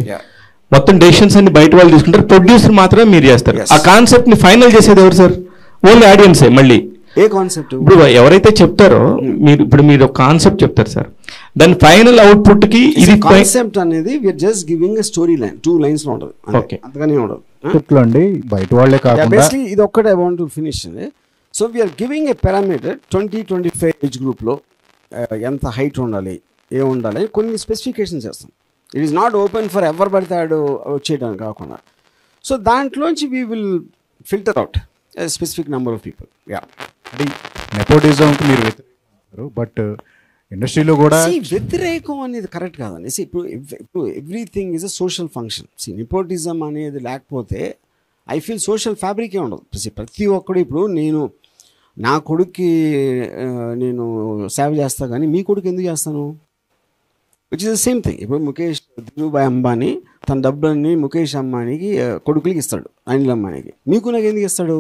మొత్తం డెసిషన్స్ అన్ని బయట వాళ్ళు తీసుకుంటారు, ప్రొడ్యూసర్ మాత్రమే మీరు చేస్తారు. ఆ కాన్సెప్ట్ ని ఫైనల్ చేసేది ఎవరు సార్? ఓన్లీ ఆడియన్సే. మళ్ళీ ఏ కాన్సెప్ట్ ఇప్పుడు ఎవరైతే చెప్తారో మీరు ఒక కాన్సెప్ట్ చెప్తారు సార్, దాని ఫైనల్ అవుట్పుట్ కి ఇది కాన్సెప్ట్ అనేది we are just giving a story line 2 lines లో ఉంటుంది. ఓకే, అంతగానే ఉండదు. అండి బయట వాళ్ళే కాకుండా బేసిక్లీ ఇది ఒక్కటే I want to finish. So we are giving a parameter 20-25 age గ్రూప్లో ఎంత హైట్ ఉండాలి, ఏ ఉండాలి, కొన్ని స్పెసిఫికేషన్స్ చేస్తాం. It is not open for ఎవరు పడతాడు వచ్చేయడానికి కాకుండా. సో దాంట్లోంచి we will filter out specific number of people. అది నెపోటిజంకి మీరు వ్యతిరేకిస్తారు, బట్ ఇండస్ట్రీలో కూడా వ్యతిరేకం అనేది కరెక్ట్ కాదండి. ఇప్పుడు everything is a social function. Nepotism అనేది లేకపోతే ఐ ఫీల్ సోషల్ ఫ్యాబ్రికే ఉండదు. ప్రతి ఒక్కడు ఇప్పుడు నేను నా కొడుక్కి నేను సేవ చేస్తా కానీ మీ కొడుకు ఎందుకు చేస్తాను? Which is the same thing. ఇప్పుడు ముఖేష్ ధీరుభాయ్ అంబానీ తన డబ్బులన్నీ ముఖేష్ అంబానీకి కొడుకులకి ఇస్తాడు, అనిల్ అంబానీకి. మీకు నాకు ఎందుకు ఇస్తాడు?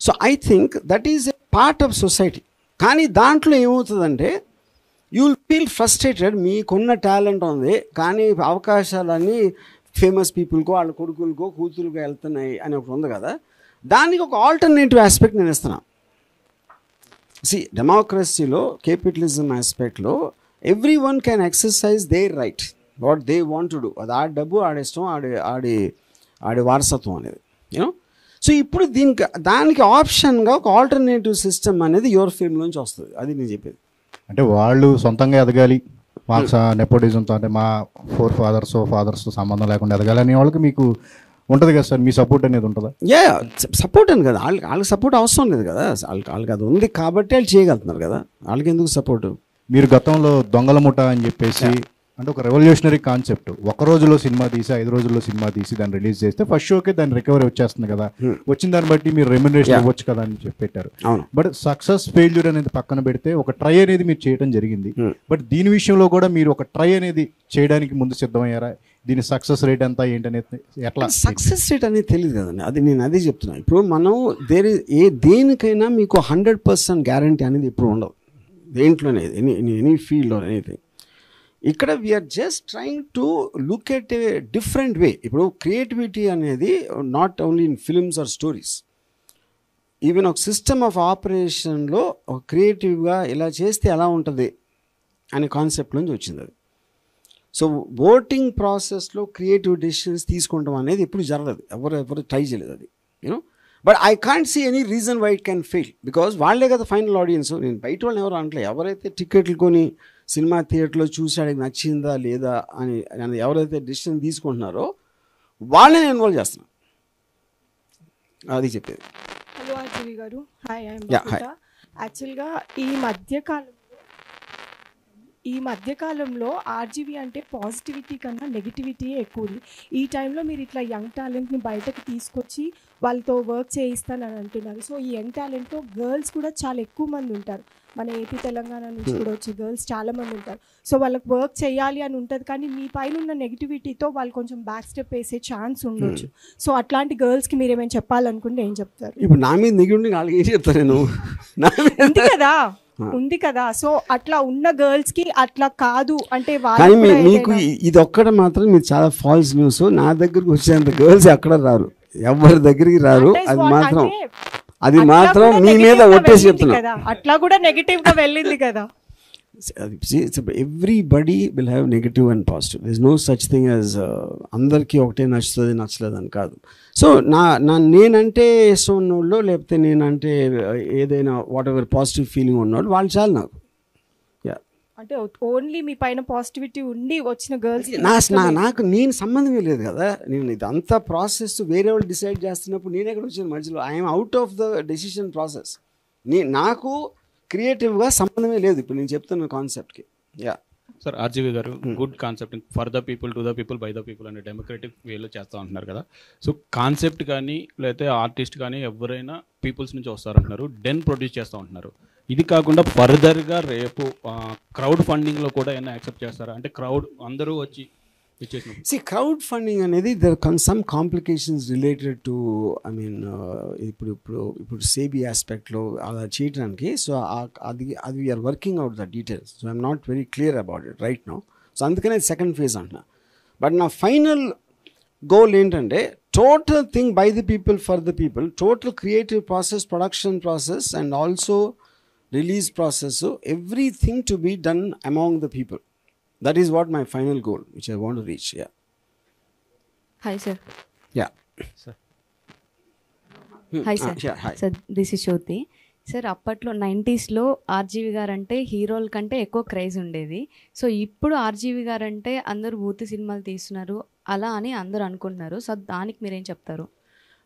So I think that is a part of society. కానీ దాంట్లో ఏమవుతుందంటే యూ విల్ ఫీల్ ఫ్రస్ట్రేటెడ్. మీకున్న టాలెంట్ ఉంది కానీ అవకాశాలన్నీ ఫేమస్ పీపుల్కో వాళ్ళ కొడుకులకో కూతురుకో వెళ్తున్నాయి అని ఒకటి ఉంది కదా. దానికి ఒక ఆల్టర్నేటివ్ ఆస్పెక్ట్ నేను ఇస్తున్నాను. డెమోక్రసీలో క్యాపిటలిజం ఆస్పెక్ట్లో everyone can exercise their right what they want to do. అది ఆడి డబ్బు, ఆడిష్టం, ఆడి వారసత్వం అనేది యూనో. సో ఇప్పుడు దానికి ఆప్షన్గా ఒక ఆల్టర్నేటివ్ సిస్టమ్ అనేది యువర్ ఫిల్మ్లోంచి వస్తుంది. అది నేను చెప్పేది. అంటే వాళ్ళు సొంతంగా ఎదగాలి, మాకు నెపోటిజంతో అంటే మా ఫాదర్స్ సంబంధం లేకుండా ఎదగాలి అనే వాళ్ళకి మీకు ఉంటుంది కదా సార్, మీ సపోర్ట్ అనేది ఉంటుందా? సపోర్ట్ అని కదా, వాళ్ళకి సపోర్ట్ అవసరం లేదు కదా. వాళ్ళకి అది ఉంది కాబట్టి వాళ్ళు చేయగలుగుతున్నారు కదా, వాళ్ళకి ఎందుకు సపోర్టు? మీరు గతంలో దొంగల ముఠ అని చెప్పేసి అంటే ఒక రెవల్యూషనరీ కాన్సెప్ట్, ఒక రోజులో సినిమా తీసి 5 రోజుల్లో సినిమా తీసి దాన్ని రిలీజ్ చేస్తే ఫస్ట్ షోకే దాని రికవరీ వచ్చేస్తుంది కదా, వచ్చిన దాన్ని బట్టి మీరు రెమ్యునరేషన్ ఇవ్వచ్చు కదా అని చెప్పి పెట్టారు. బట్ సక్సెస్ ఫెయిల్యూర్ అనేది పక్కన పెడితే ఒక ట్రై అనేది మీరు చేయడం జరిగింది. బట్ దీని విషయంలో కూడా మీరు ఒక ట్రై అనేది చేయడానికి ముందు సిద్ధమయ్యారా? దీని సక్సెస్ రేట్ ఎంత ఏంటనేది ఎట్లా? సక్సెస్ రేట్ అనేది తెలియదు కదండి. అది నేను అదే చెప్తున్నాను. ఇప్పుడు మనం దేనికైనా మీకు 100% గ్యారంటీ అనేది ఎప్పుడు ఉండదు దేంట్లోనే, ఎనీ ఫీల్డ్ ఆర్ ఎనీథింగ్. ఇక్కడ we are just trying to look at a different way. ఇప్పుడు క్రియేటివిటీ అనేది not only in films or stories, even ఒక సిస్టమ్ ఆఫ్ ఆపరేషన్లో ఒక క్రియేటివ్గా ఇలా చేస్తే ఎలా ఉంటుంది అనే కాన్సెప్ట్ నుంచి వచ్చింది అది. సో ఓటింగ్ ప్రాసెస్లో క్రియేటివ్ డెసిషన్స్ తీసుకుంటాం అనేది ఎప్పుడు జరగదు, ఎవరు ట్రై చేయలేదు అది you know. But I can't see any reason why it can fail, because వాళ్ళే కదా ఫైనల్ ఆడియన్స్. నేను బయట వాళ్ళని ఎవరు అనట్లేదు. ఎవరైతే టికెట్లు కొని సినిమా థియేటర్లో చూసి అడిగి నచ్చిందా లేదా అని ఎవరైతే డెసిషన్ తీసుకుంటున్నారో వాళ్ళని ఇన్వాల్వ్ చేస్తున్నాను, అది చెప్పేది. హలో ఆర్జీవి గారు, హాయ్. యాక్చువల్గా ఈ మధ్యకాలంలో ఆర్జీవి అంటే పాజిటివిటీ కన్నా నెగిటివిటీ ఎక్కువ ఉంది. ఈ టైంలో మీరు ఇట్లా యంగ్ టాలెంట్ని బయటకు తీసుకొచ్చి వాళ్ళతో వర్క్ చేయిస్తానని అంటున్నారు. సో ఈ యంగ్ టాలెంట్తో గర్ల్స్ కూడా చాలా ఎక్కువ మంది ఉంటారు. మన ఏపీ తెలంగాణ నుంచి కూడా వచ్చే గర్ల్స్ చాలామంది ఉంటారు. సో వాళ్ళకి వర్క్ చేయాలి అని ఉంటుంది, కానీ మీ పైన ఉన్న నెగిటివిటీతో వాళ్ళు కొంచెం బ్యాక్ స్టెప్ వేసే ఛాన్స్ ఉండొచ్చు. సో అట్లాంటి గర్ల్స్కి మీరు ఏమైనా చెప్పాలనుకుంటే ఏం చెప్తారు? ఇప్పుడు నా మీద నెగిటివ్ వాళ్ళకి ఏం చెప్తాను నేను? ఉంది కదా, సో అట్లా ఉన్న గర్ల్స్ కి అట్లా కాదు అంటే కానీ మీకు ఇది ఒక్కడ మాత్రం మీరు చాలా ఫాల్స్ న్యూస్. నా దగ్గరకు వచ్చేంత గర్ల్స్ ఎక్కడ రారు, ఎవరి దగ్గరికి రారు. అది మాత్రం మీ మీద ఒట్టేసి చెప్తున్నా. అట్లా కూడా నెగటివ్ గా వెళ్ళింది కదా. Everybody will have negative and positive. This no such thing as అందరికీ ఒకటే నచ్చుతుంది నచ్చలేదు అని కాదు. సో నేనంటే ఇష్టం ఉన్నోళ్ళు లేకపోతే నేనంటే ఏదైనా వాట్ ఎవర్ పాజిటివ్ ఫీలింగ్ ఉన్నోళ్ళు వాళ్ళు చాలు నాకు. అంటే ఓన్లీ మీ పైన పాజిటివిటీ ఉండి వచ్చిన గర్ల్స్ నాకు నేను సంబంధమే లేదు కదా. నేను ఇదంతా ప్రాసెస్ వేరే వాళ్ళు డిసైడ్ చేస్తున్నప్పుడు నేను ఎక్కడ వచ్చిన మధ్యలో I'm out of the decision process. నాకు క్రియేటివ్గా సంబంధమే లేదు ఇప్పుడు నేను చెప్తున్న కాన్సెప్ట్కి. యా సార్, ఆర్జీవి గారు good concept for the people, to the people, by the people అనే డెమోక్రటిక్ వేలో చేస్తూ ఉంటున్నారు కదా. సో కాన్సెప్ట్ కానీ లేకపోతే ఆర్టిస్ట్ కానీ ఎవరైనా పీపుల్స్ నుంచి వస్తారంటున్నారు, డెన్ ప్రొడ్యూస్ చేస్తూ ఉంటున్నారు. ఇది కాకుండా ఫర్దర్గా రేపు క్రౌడ్ ఫండింగ్లో కూడా ఏమైనా యాక్సెప్ట్ చేస్తారా? అంటే క్రౌడ్ అందరూ వచ్చి ఇచ్చేసిన క్రౌడ్ ఫండింగ్ అనేది there some complications related to ఇప్పుడు సేబీ ఆస్పెక్ట్లో అలా చేయడానికి. సో అది we are working out the details. So I'm not very clear about it right now. So అందుకనే సెకండ్ ఫేజ్ అంటున్నా. బట్ నా ఫైనల్ గోల్ ఏంటంటే total thing by the people for the people, total creative process, production process and also release process, so everything to be done among the people. That is what my final goal which I want to reach. Yeah. Hi sir. Yeah sir. Hi sir. Yeah, hi sir, this is Shruti. Sir అప్పట్లో 90s లో RGV గారు అంటే హీరోల కంటే ఎక్కువ craze ఉండేది. So ఇప్పుడు RGV గారు అంటే అందరూ బూత్ సినిమాలు తీస్తున్నారు అలా అని అందరూ అనుకుంటున్నారు. సో దానికి మీరేం చెప్తారు?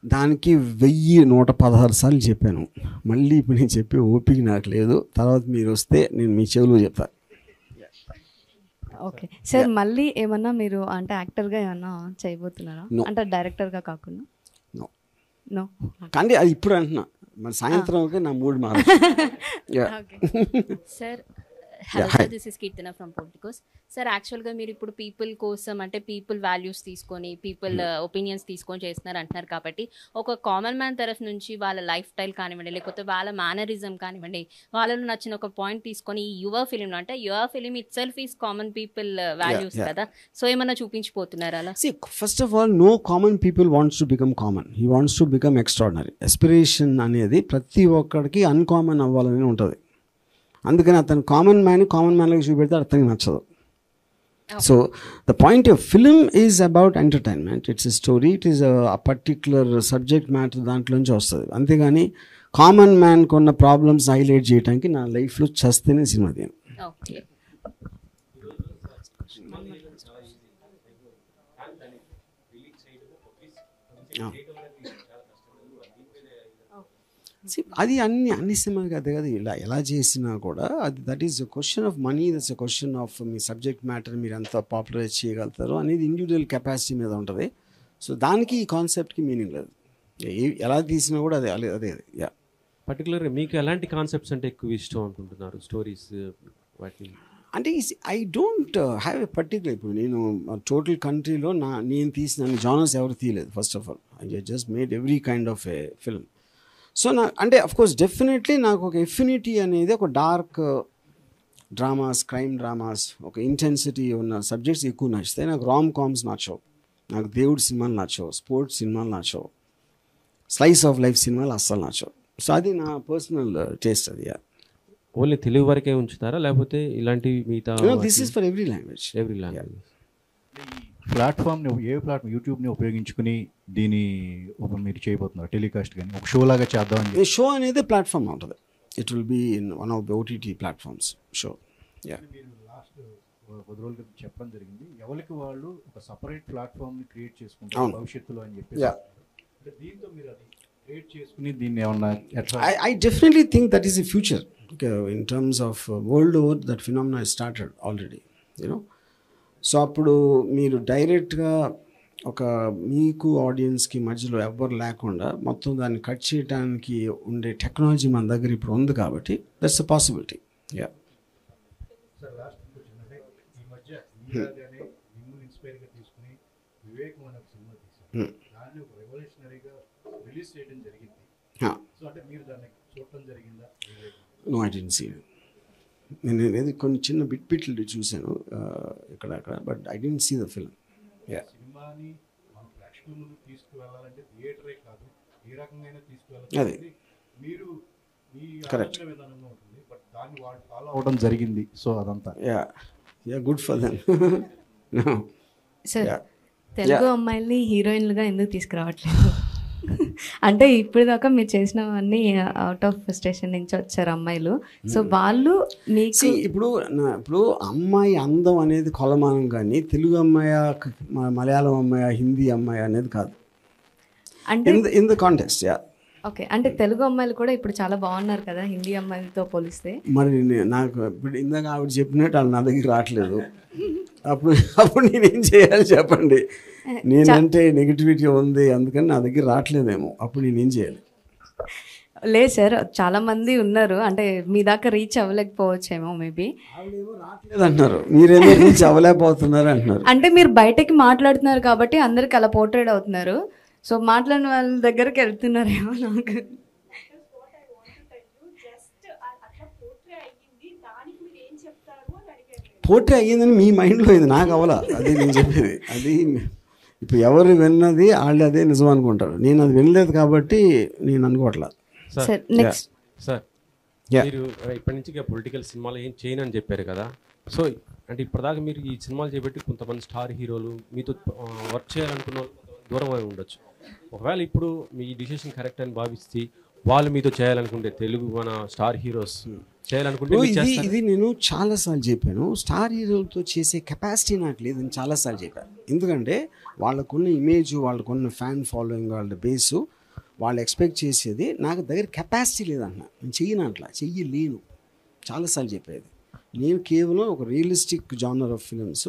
దానికి 1116 సార్లు చెప్పాను. మళ్ళీ ఇప్పుడు నేను చెప్పే ఓపిక నాకు లేదు. తర్వాత మీరు వస్తే నేను మీ చెవులో చెప్తాను. ఓకే సార్, మళ్ళీ ఏమన్నా మీరు అంటే యాక్టర్గా ఏమన్నా చేయబోతున్నారా? అంటే డైరెక్టర్గా కాకుండా? నో. కానీ అది ఇప్పుడు అంటున్నా, మరి సాయంత్రం నా మూడు మారు. Sir hello sir, this is Keerthana from Politicos. Sir యాక్చువల్గా మీరు ఇప్పుడు పీపుల్ కోసం అంటే పీపుల్ వాల్యూస్ తీసుకొని పీపుల్ ఒపీనియన్స్ తీసుకొని చేస్తున్నారు అంటున్నారు. కాబట్టి ఒక కామన్ మ్యాన్ తరఫు నుంచి వాళ్ళ లైఫ్ స్టైల్ కానివ్వండి, లేకపోతే వాళ్ళ మేనరిజం కానివ్వండి, వాళ్ళలో నచ్చిన ఒక పాయింట్ తీసుకొని ఈ యువ ఫిలింలో అంటే యువ film itself is common people values కదా, సో ఏమన్నా చూపించిపోతున్నారు అలా? First of all no common people wants to become common, he wants to become extraordinary. Aspiration అనేది ప్రతి ఒక్కడికి అన్కామన్ అవ్వాలని ఉంటుంది. అందుకని అతను కామన్ మ్యాన్కి చూపెడితే అతనికి నచ్చదు. So the point of film is about entertainment, it's a story, it is a particular subject matter దాంట్లోంచి వస్తుంది. అంతేగాని కామన్ మ్యాన్కి ఉన్న ప్రాబ్లమ్స్ హైలైట్ చేయడానికి నా లైఫ్లో చేస్తేనే సినిమా తీయను. అది అన్ని సినిమాకి అదే కదా. ఎలా చేసినా కూడా అది that is a question of money, that's a question of me subject matter మీరు ఎంత పాపులరైజ్ చేయగలుగుతారు అనేది ఇండివిజువల్ కెపాసిటీ మీద ఉంటుంది. సో దానికి ఈ కాన్సెప్ట్కి మీనింగ్ లేదు. ఎలా తీసినా కూడా అదే అదే యా. పర్టికులర్గా మీకు ఎలాంటి కాన్సెప్ట్స్ అంటే ఎక్కువ ఇష్టం అనుకుంటున్నారు? స్టోరీస్ వాటిని అంటే I don't have a particular. ఇప్పుడు నేను టోటల్ కంట్రీలో నేను తీసిన జానర్స్ ఎవరు తీయలేదు. First of all I just made every kind of a film. So అంటే అఫ్కోర్స్ డెఫినెట్లీ నాకు ఒక ఎఫినిటీ అనేది ఒక డార్క్ డ్రామాస్, క్రైమ్ డ్రామాస్, ఒక ఇంటెన్సిటీ ఉన్న సబ్జెక్ట్స్ ఎక్కువ నచ్చుతాయి. నాకు రామ్ కామ్స్ నచ్చవు, నాకు దేవుడి సినిమాలు నచ్చవు, స్పోర్ట్స్ సినిమాలు నచ్చవు, స్లైస్ ఆఫ్ లైఫ్ సినిమాలు అస్సలు నచ్చవు. సో అది నా పర్సనల్ టేస్ట్. అది ఓన్లీ తెలుగు వరకే ఉంచుతారా లేకపోతే ఇలాంటి మిగతా? This is for every language. ప్లాట్ఫామ్ని యూట్యూబ్ని ఉపయోగించుకుని దీన్ని మీరు చేయబోతున్నారు టెలికాస్ట్ కానీ ఒక షో లాగా చేద్దామని? షో అనేది ప్లాట్ఫామ్ ఉంటుంది. It will be in one of the OTT platforms show. మీరు లాస్ట్ 10 రోజుల క్రితం చెప్పడం జరిగింది, ఎవరికి వాళ్ళు ఒక సపరేట్ ప్లాట్ఫామ్ని క్రియేట్ చేసుకుంటారు భవిష్యత్తులో అని చెప్పి. దీంతో మీరు అది క్రియేట్ చేసుకుని దీన్ని ఏమన్నా I definitely think that is the future. In terms of world over, that phenomena has started already, you know. So అప్పుడు మీరు డైరెక్ట్గా ఒక మీకు ఆడియన్స్కి మధ్యలో ఎవ్వరు లేకుండా మొత్తం దాన్ని కట్ చేయడానికి ఉండే టెక్నాలజీ మన దగ్గర ఇప్పుడు ఉంది కాబట్టి that's a possibility. Yeah. No, I didn't see it. నేను అనేది కొన్ని చిన్న బిట్లు చూశాను ఇక్కడ అక్కడ, but I didn't see the film. సినిమాని మన ప్రేక్షకుల ముందు తీసుకువెళ్ళాలంటే థియేటరే కాదు, ఏ రకంగా తీసుకువెళ్ళాలి, అదే మీరు మీ కరెక్ట్ విధానంగా ఉంటుంది, బట్ దాన్ని వాళ్ళు ఫాలో అవడం జరిగింది. సో అదంతా yeah good for them. Sir Telugu అమ్మాయిల్ని హీరోయిన్లుగా ఎందుకు తీసుకురావట్లేదు? అంటే ఇప్పుడు దాకా మీరు చేసినవన్నీ అవుట్ ఆఫ్ స్టేషన్ నుంచి వచ్చారు అమ్మాయిలు. సో వాళ్ళు మీకు ఇప్పుడు అమ్మాయి అందం అనేది కొలమానం, కానీ తెలుగు అమ్మాయ, మలయాళం అమ్మాయ, హిందీ అమ్మాయి అనేది కాదు. అంటే ఇన్ ద కాంటెక్స్ట్. ఓకే, అంటే తెలుగు అమ్మాయిలు కూడా ఇప్పుడు చాలా బాగున్నారు కదా హిందీ అమ్మాయిలతో పోలిస్తే. మరి నాకు ఇప్పుడు ఇందాక ఆవిడ చెప్పినట్టు వాళ్ళు నా దగ్గర రావట్లేదు. అప్పుడు నేనేం చేయాలి చెప్పండి? నేనంటే నెగిటివిటీ ఉంది అందుకని నా దగ్గర రావట్లేదేమో, అప్పుడు నేనేం చేయాలి? లేదు సార్, చాలా మంది ఉన్నారు, అంటే మీ దాకా రీచ్ అవ్వలేకపోవచ్చేమో మేబీ. రావట్లేదు అంటున్నారు, మీరేమో రీచ్ అవ్వలేకపోతున్నారు అంటున్నారు. అంటే మీరు బయటకి మాట్లాడుతున్నారు కాబట్టి అందరికి అలా పోర్ట్రేట్ అవుతున్నారు. సో మాట్లాడిన వాళ్ళ దగ్గరికి వెళ్తున్నారేమో. నాకు పోట్రే అయ్యిందని మీ మైండ్లో ఇది, నాకు అవలా. అది నేను చెప్పేది. అది ఇప్పుడు ఎవరు విన్నది వాళ్ళు అదే నిజం అనుకుంటారు. నేను అది వినలేదు కాబట్టి నేను అనుకోవట్లేదు. సార్ మీరు ఇప్పటి నుంచి పొలిటికల్ సినిమాలు ఏం చేయను అని చెప్పారు కదా. సో అంటే ఇప్పటిదాకా మీరు ఈ సినిమాలు చేపట్టి కొంతమంది స్టార్ హీరోలు మీతో వర్క్ చేయాలనుకున్న దూరం అయి ఉండొచ్చు. ఒకవేళ ఇప్పుడు మీ డిసిషన్ కరెక్ట్ అని భావిస్తే వాళ్ళు మీతో చేయాలనుకుంటే, తెలుగు మన స్టార్ హీరోస్ చేయాలనుకుంటే ఇది నేను చాలాసార్లు చెప్పాను. స్టార్ హీరోలతో చేసే కెపాసిటీ నాకు లేదని చాలాసార్లు చెప్పాను. ఎందుకంటే వాళ్ళకున్న ఇమేజ్, వాళ్ళకున్న ఫ్యాన్ ఫాలోయింగ్, వాళ్ళ బేసు, వాళ్ళు ఎక్స్పెక్ట్ చేసేది నాకు దగ్గర కెపాసిటీ లేదన్న. నేను చెయ్యను, అట్లా చెయ్యలేను. చాలాసార్లు చెప్పేది. నేను కేవలం ఒక రియలిస్టిక్ జానర్ ఆఫ్ ఫిలిమ్స్,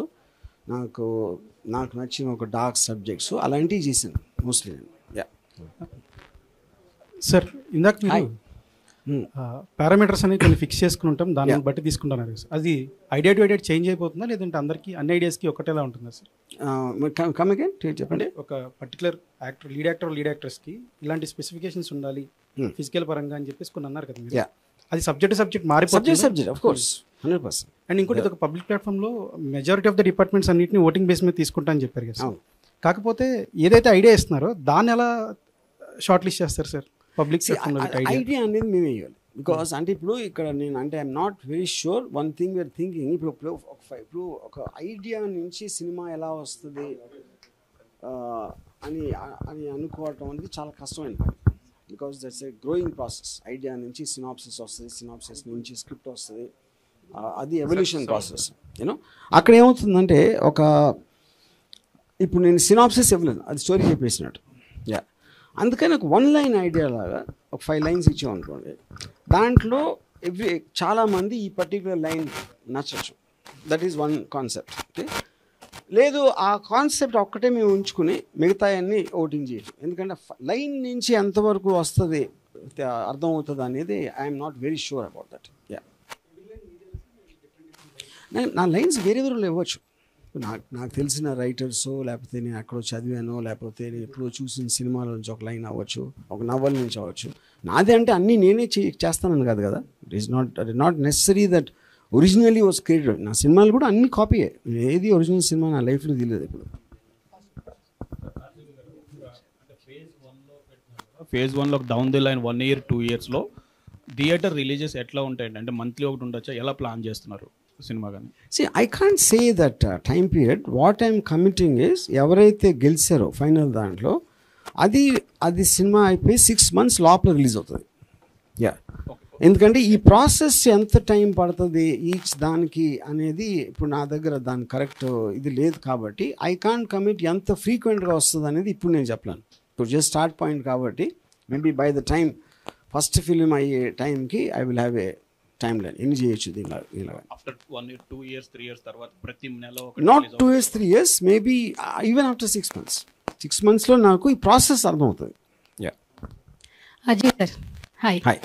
నాకు నచ్చిన ఒక డార్క్ సబ్జెక్ట్స్ అలాంటివి చేశాను మోస్ట్లీ నేను. సార్ ఇందాక మీరు పారామీటర్స్ అనేవి కొన్ని ఫిక్స్ చేసుకుని ఉంటాం, దాన్ని బట్టి తీసుకుంటున్నారు. అది ఐడియా టు ఐడియా చేంజ్ అయిపోతుందా, లేదంటే అందరికీ అన్ని ఐడియాస్కి ఒకటేలా ఉంటుందా సార్? కమ్ అగైన్ చెప్పండి. ఒక పర్టికులర్ యాక్టర్, లీడ్ యాక్టర్స్కి ఇలాంటి స్పెసిఫికేషన్స్ ఉండాలి ఫిజికల్ పరంగా అని చెప్పేసి కొన్ని అన్నారు కదా మీరు. అది సబ్జెక్ట్ మారిపోతుంది. Subject of course 100%. అండ్ ఇంకోటి ఇది ఒక పబ్లిక్ ప్లాట్ఫామ్లో మెజారిటీ ఆఫ్ ద డిపార్ట్మెంట్స్ అన్నింటినీ ఓటింగ్ బేస్ మీద తీసుకుంటా అని చెప్పారు కదా. కాకపోతే ఏదైతే ఐడియా ఇస్తున్నారో దాన్ని ఎలా షార్ట్ లిస్ట్ చేస్తారు సార్ పబ్లిక్ ఐడియా అనేది మేము వేయాలి. బికాస్ అంటే ఇప్పుడు ఇక్కడ నేను అంటే I'm not very sure one thing we are thinking. ఇప్పుడు ఒక ఐడియా నుంచి సినిమా ఎలా వస్తుంది అని అనుకోవటం అనేది చాలా కష్టమైన పని. Because that's a growing process. Idea నుంచి సినాప్సిస్ వస్తుంది, సినాప్సిస్ నుంచి స్క్రిప్ట్ వస్తుంది, అది ఎవల్యూషన్ ప్రాసెస్. యూనో అక్కడ ఏమవుతుందంటే ఇప్పుడు నేను సినాప్సిస్ ఇవ్వలేను, అది స్టోరీ చెప్పేసినట్టు. అందుకని ఒక 1 లైన్ ఐడియా లాగా ఒక 5 లైన్స్ ఇచ్చామనుకోండి, దాంట్లో చాలామంది ఈ పర్టికులర్ లైన్ నచ్చచ్చు. That is one concept. Okay, లేదు ఆ కాన్సెప్ట్ ఒక్కటే మేము ఉంచుకుని మిగతాయన్నీ ఓటింగ్ చేయొచ్చు. ఎందుకంటే లైన్ నుంచి ఎంతవరకు వస్తుంది అర్థం అవుతుంది అనేది I'm not very sure about that. నా లైన్స్ వేరే ఇవ్వచ్చు. నాకు తెలిసిన రైటర్స్, లేకపోతే నేను ఎక్కడో చదివానో, లేకపోతే నేను ఎప్పుడో చూసిన సినిమాలో నుంచి ఒక లైన్ అవ్వచ్చు, ఒక నవల్ నుంచి అవ్వచ్చు. నాదే అంటే అన్నీ నేనే చేస్తానని కాదు కదా. It is not necessary that originally was created. నా సినిమాలు కూడా అన్ని కాపీయే. ఏది ఒరిజినల్ సినిమా నా లైఫ్లో తెలియదు ఇప్పుడు. ఫేజ్ 1లో డౌన్ ది లైన్ 1 year 2 yearsలో థియేటర్ రిలీజెస్ ఎట్లా ఉంటాయండి? అంటే మంత్లీ ఒకటి ఉండొచ్చా? ఎలా ప్లాన్ చేస్తున్నారు సినిమా కానీ? I can't say that time period. What I'm committing is, ఎవరైతే గెలిచారో ఫైనల్ దాంట్లో అది సినిమా అయిపోయి 6 months లోపల రిలీజ్ అవుతుంది. ఎందుకంటే ఈ ప్రాసెస్ ఎంత టైం పడుతుంది ఈచ్ దానికి అనేది ఇప్పుడు నా దగ్గర దాని కరెక్ట్ ఇది లేదు కాబట్టి ఐ కాంట్ కమిట్ ఎంత ఫ్రీక్వెంట్గా వస్తుంది అనేది ఇప్పుడు నేను చెప్పలేను. ఇప్పుడు జస్ట్ స్టార్ట్ పాయింట్ కాబట్టి maybe by the time first film అయ్యే టైంకి I will have a time line. ఎన్ని చేయొచ్చు దీనిలో ఆఫ్టర్ 1 year 2 years 3 years తర్వాత ప్రతి నెల not 2 years 3 years maybe even after 6 months. 6 monthsలో నాకు ఈ ప్రాసెస్ అర్థమవుతుంది. Ajay sir hi.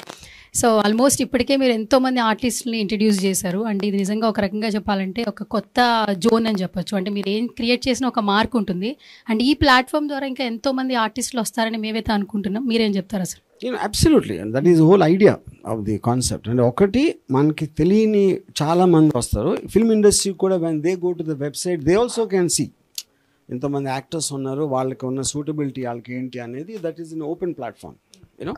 So almost ఇప్పటికే మీరు ఎంతోమంది ఆర్టిస్ట్ని ఇంట్రడ్యూస్ చేశారు. అంటే ఇది నిజంగా ఒక రకంగా చెప్పాలంటే ఒక కొత్త జోన్ అని చెప్పొచ్చు. అంటే మీరు ఏం క్రియేట్ చేసిన ఒక మార్క్ ఉంటుంది. అండ్ ఈ ప్లాట్ఫామ్ ద్వారా ఇంకా ఎంతోమంది ఆర్టిస్టులు వస్తారని మేమైతే అనుకుంటున్నాం. మీరేం చెప్తారా sir? Absolutely, that is whole idea of the concept. అంటే ఒకటి మనకి తెలియని చాలా మంది వస్తారు. ఫిల్మ్ ఇండస్ట్రీ కూడా when they go to the website they also can see ఎంతోమంది యాక్టర్స్ ఉన్నారు, వాళ్ళకి ఉన్న సూటబిలిటీ వాళ్ళకి ఏంటి అనేది. That is in open platform. You know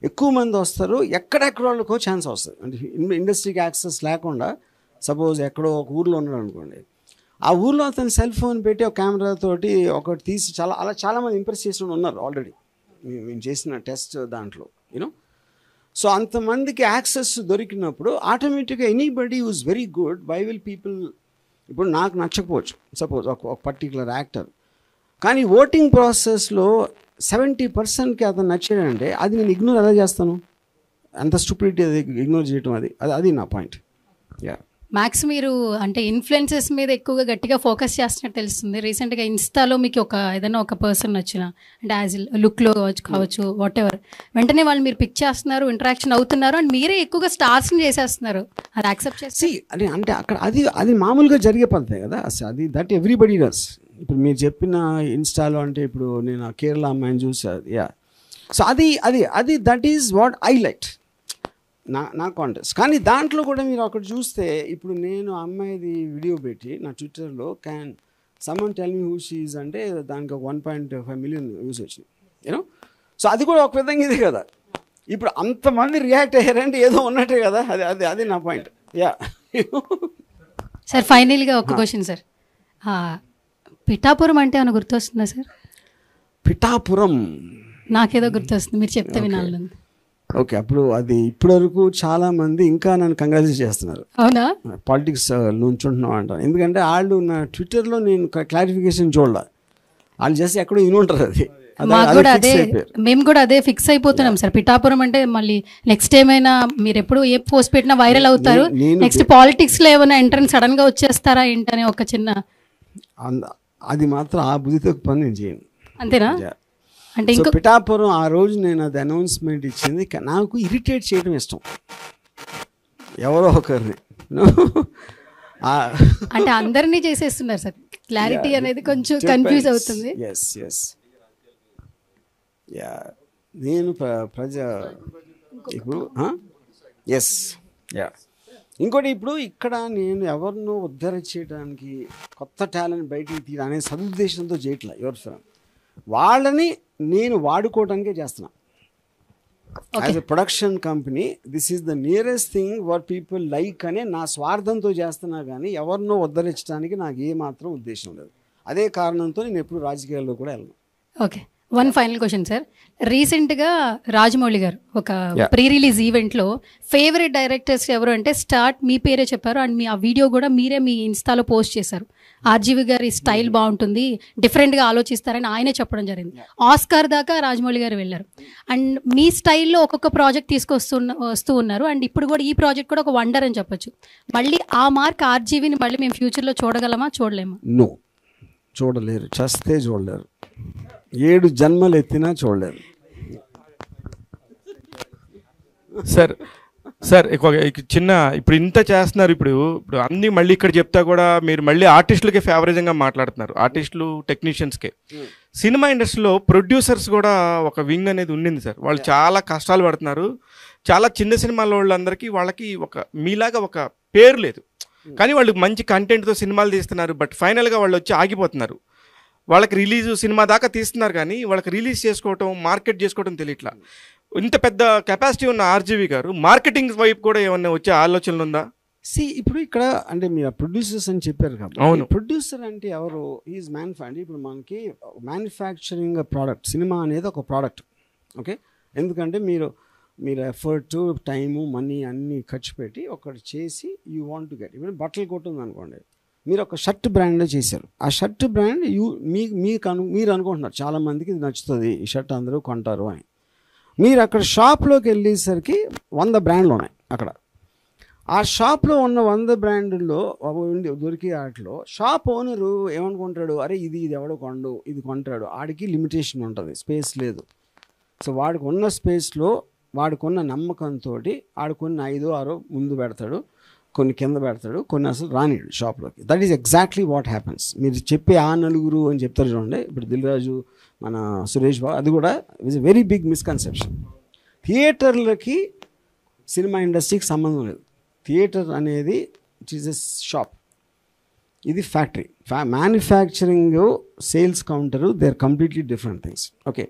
ఎక్కువ మంది వస్తారు, ఎక్కడెక్కడ వాళ్ళకో ఛాన్స్ వస్తుంది. అంటే ఇండస్ట్రీకి యాక్సెస్ లేకుండా సపోజ్ ఎక్కడో ఒక ఊర్లో ఉన్నాడు అనుకోండి, ఆ ఊర్లో అతను సెల్ ఫోన్ పెట్టి ఒక కెమెరాతోటి ఒకటి తీసి చాలామంది ఇంప్రెస్ చేసిన ఉన్నారు ఆల్రెడీ. మేము చేసిన టెస్ట్ దాంట్లో యూనో. సో అంతమందికి యాక్సెస్ దొరికినప్పుడు ఆటోమేటిక్గా anybody use very good, why will people, ఇప్పుడు నాకు నచ్చకపోవచ్చు సపోజ్ ఒక పర్టికులర్ యాక్టర్, కానీ ఓటింగ్ ప్రాసెస్లో 70%కి అతను నచ్చాడంటే అది నేను ఇగ్నోర్ ఎలా చేస్తాను? అంత స్టూపిడిటీ అది ఇగ్నోర్ చేయటం, అది నా పాయింట్. యా మ్యాక్స్ మీరు అంటే ఇన్ఫ్లుయెన్సెస్ మీద ఎక్కువగా గట్టిగా ఫోకస్ చేస్తున్నట్టు తెలుస్తుంది. రీసెంట్గా ఇన్స్టాలో మీకు ఏదైనా ఒక పర్సన్ వచ్చిన అంటే యాజ్ లుక్లో కావచ్చు వాట్ ఎవర్, వెంటనే వాళ్ళు మీరు పిక్ చేస్తున్నారు, ఇంటరాక్షన్ అవుతున్నారు, అండ్ మీరే ఎక్కువగా స్టార్స్ని చేసేస్తున్నారు. అది యాక్సెప్ట్ చేసి అంటే అక్కడ అది మామూలుగా జరిగే పద్ధతే కదా, అది దట్ ఎవ్రీబడి డస్. ఇప్పుడు మీరు చెప్పిన ఇన్స్టాలో అంటే ఇప్పుడు నేను కేరళ అమ్మాయిని చూసాను. యా సో అది that is what I like నా కాంటెస్ట్. కానీ దాంట్లో కూడా మీరు అక్కడ చూస్తే ఇప్పుడు నేను అమ్మాయిది వీడియో పెట్టి నా ట్విట్టర్లో can someone tell me who she is అంటే దానికి 1.5 మిలియన్ వ్యూస్ వచ్చినాయి యూనో. సో అది కూడా ఒక విధంగా ఇది కదా. ఇప్పుడు అంతమంది రియాక్ట్ అయ్యారంటే ఏదో ఉన్నట్టే కదా, అది నా పాయింట్. యా సార్ ఫైనల్గా ఒక క్వశ్చన్ సార్, పిఠాపురం అంటే ఏమైనా గుర్తొస్తుందా సార్? పిఠాపురం నాకేదో గుర్తొస్తుంది, మీరు చెప్తే వినాలి. ఓకే, అప్పుడు అది ఇప్పటివరకు చాలా మంది ఇంకా నన్ను కంగ్రాచులేట్ చేస్తున్నారు. అవునా? పాలిటిక్స్ నుంచి ఉంటున్నాం అంటారు. ఎందుకంటే వాళ్ళు నా ట్విట్టర్లో నేను క్లారిఫికేషన్ చూడాల, వాళ్ళు చేసి ఎక్కడో ఇనుంటారు. మాకు కూడా అదే, మేము కూడా అదే ఫిక్స్ అయిపోతున్నాం సార్. పిఠాపురం అంటే మళ్ళీ నెక్స్ట్ ఏమైనా మీరు ఎప్పుడు ఏ పోస్ట్ పెట్టినా వైరల్ అవుతారు, నెక్స్ట్ పాలిటిక్స్ లో ఏమైనా ఎంట్రన్స్ సడన్ గా వచ్చేస్తారా ఏంటనే ఒక చిన్న, అది మాత్రం ఆ బుద్ధితో పని నేను చేయను. అంతేనా? అంటే ఇంకా పిఠాపురం ఆ రోజు నేను అది అనౌన్స్మెంట్ ఇచ్చింది, నాకు ఇరిటేట్ చేయడం ఇష్టం ఎవరో ఒకరిని. అంటే అందరినీ చేసేస్తున్నారు సార్, క్లారిటీ అనేది కొంచెం కన్ఫ్యూజ్ అవుతుంది. నేను ఇప్పుడు ఇంకోటి ఇప్పుడు ఇక్కడ నేను ఎవరినో ఉద్ధరించడానికి కొత్త టాలెంట్ బయటికి తీయాలి అనే సదుద్దేశంతో చేయట్లా. ఎవరి ఫిల్మ్ వాళ్ళని నేను వాడుకోవడానికే చేస్తున్నా. As a production company this is the nearest thing what people like అనే నా స్వార్థంతో చేస్తున్నా, కానీ ఎవరినో ఉద్ధరించడానికి నాకు ఏమాత్రం ఉద్దేశం లేదు. అదే కారణంతో నేను ఎప్పుడు రాజకీయాల్లో కూడా వెళ్ళను. Okay, one final question sir. రీసెంట్గా రాజమౌళి గారు ఒక ప్రీ రిలీజ్ ఈవెంట్లో ఫేవరెట్ డైరెక్టర్స్ ఎవరు అంటే స్టార్ట్ మీ పేరే చెప్పారు, అండ్ మీ ఆ వీడియో కూడా మీరే మీ ఇన్స్టాలో పోస్ట్ చేశారు. ఆర్జీవి గారి స్టైల్ బాగుంటుంది, డిఫరెంట్గా ఆలోచిస్తారని ఆయనే చెప్పడం జరిగింది. ఆస్కార్ దాకా రాజమౌళి గారు వెళ్ళారు, అండ్ మీ స్టైల్లో ఒక్కొక్క ప్రాజెక్ట్ వస్తూ ఉన్నారు, అండ్ ఇప్పుడు కూడా ఈ ప్రాజెక్ట్ కూడా ఒక వండర్ అని చెప్పొచ్చు. మళ్ళీ ఆ మార్క్ ఆర్జీవిని మళ్ళీ మేము ఫ్యూచర్లో చూడగలమా, చూడలేమా? నో, చూడలేరు, చస్తే చూడలేరు, 7 జన్మలు ఎత్తినా చూడలేరు. సార్ చిన్న ఇప్పుడు ఇంత చేస్తున్నారు, ఇప్పుడు అన్నీ మళ్ళీ ఇక్కడ చెప్తా కూడా మీరు మళ్ళీ ఆర్టిస్టులకే ఫేవరేజ్గా మాట్లాడుతున్నారు, ఆర్టిస్టులు టెక్నీషియన్స్కే. సినిమా ఇండస్ట్రీలో ప్రొడ్యూసర్స్ కూడా ఒక వింగ్ అనేది ఉండింది సార్. వాళ్ళు చాలా కష్టాలు పడుతున్నారు. చాలా చిన్న సినిమాల వాళ్ళందరికీ వాళ్ళకి ఒక మీలాగా ఒక పేరు లేదు, కానీ వాళ్ళు మంచి కంటెంట్తో సినిమాలు తీస్తున్నారు. బట్ ఫైనల్గా వాళ్ళు వచ్చి ఆగిపోతున్నారు. వాళ్ళకి రిలీజ్ సినిమా దాకా తీస్తున్నారు, కానీ వాళ్ళకి రిలీజ్ చేసుకోవటం, మార్కెట్ చేసుకోవటం తెలియట్లా. ఇంత పెద్ద కెపాసిటీ ఉన్న ఆర్జీవి గారు మార్కెటింగ్ వైపు కూడా ఏమన్నా వచ్చే ఆలోచనలు ఉందా? ఇప్పుడు ఇక్కడ అంటే మీరు ప్రొడ్యూసర్స్ అని చెప్పారు కాబట్టి, అవును, ప్రొడ్యూసర్ అంటే ఎవరు? Is manufacture. ఇప్పుడు మనకి మ్యానుఫ్యాక్చరింగ్ ప్రోడక్ట్, సినిమా అనేది ఒక ప్రోడక్ట్. ఓకే, ఎందుకంటే మీరు ఎఫర్ట్, టైము, మనీ అన్నీ ఖర్చు పెట్టి ఒకటి చేసి యూ వాంట్ టు గెట్. ఇప్పుడు బట్టలు కొట్టుంది అనుకోండి, మీరు ఒక షర్ట్ బ్రాండ్ చేశారు, ఆ షర్ట్ బ్రాండ్ మీరు అనుకుంటున్నారు చాలామందికి ఇది నచ్చుతుంది, ఈ షర్ట్ అందరూ కొంటారు అని. మీరు అక్కడ షాప్లోకి వెళ్ళేసరికి 100 బ్రాండ్లు ఉన్నాయి. అక్కడ ఆ షాప్లో ఉన్న 100 బ్రాండ్లో దొరికే వాటిలో షాప్ ఓనరు ఏమనుకుంటాడు, అరే ఇది ఎవడో కొండు, ఇది కొంటాడు. ఆడికి లిమిటేషన్ ఉంటుంది, స్పేస్ లేదు. సో వాడికి ఉన్న స్పేస్లో వాడికున్న నమ్మకంతో ఆడుకున్న 5-6 ముందు పెడతాడు, కొన్ని కింద పెడతాడు, కొన్ని అసలు రానిడు షాప్లోకి. That is exactly what happens. మీరు చెప్పే ఆ నలుగురు అని చెప్తారు చూడండి, ఇప్పుడు దిల్ రాజు, మన సురేష్ బాబు, అది కూడా it's a very big misconception. థియేటర్లకి సినిమా ఇండస్ట్రీకి సంబంధం లేదు. థియేటర్ అనేది ఇట్ ఈస్ ఎ షాప్, ఇది factory. Manufacturing, sales counter, they are completely different things. Okay,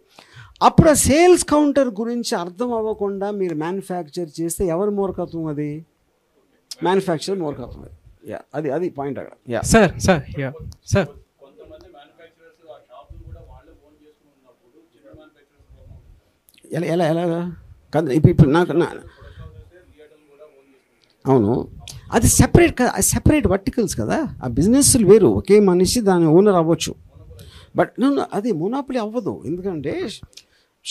అప్పుడు ఆ సేల్స్ కౌంటర్ గురించి అర్థం అవ్వకుండా మీరు మ్యానుఫ్యాక్చర్ చేస్తే ఎవరు మూర్ఖత్వం? అది మ్యానుఫ్యాక్చర్ మూర్ఖత్వం. అది పాయింట్ అక్కడ. సార్ ఎలా కాదు ఇప్పుడు నాకు అవును, అది సెపరేట్ కదా, అది సెపరేట్ వర్టికల్స్ కదా. ఆ బిజినెస్లు వేరు, ఒకే మనిషి దాని ఓనర్ అవ్వచ్చు. బట్ అది మోనోపలి అవ్వదు. ఎందుకంటే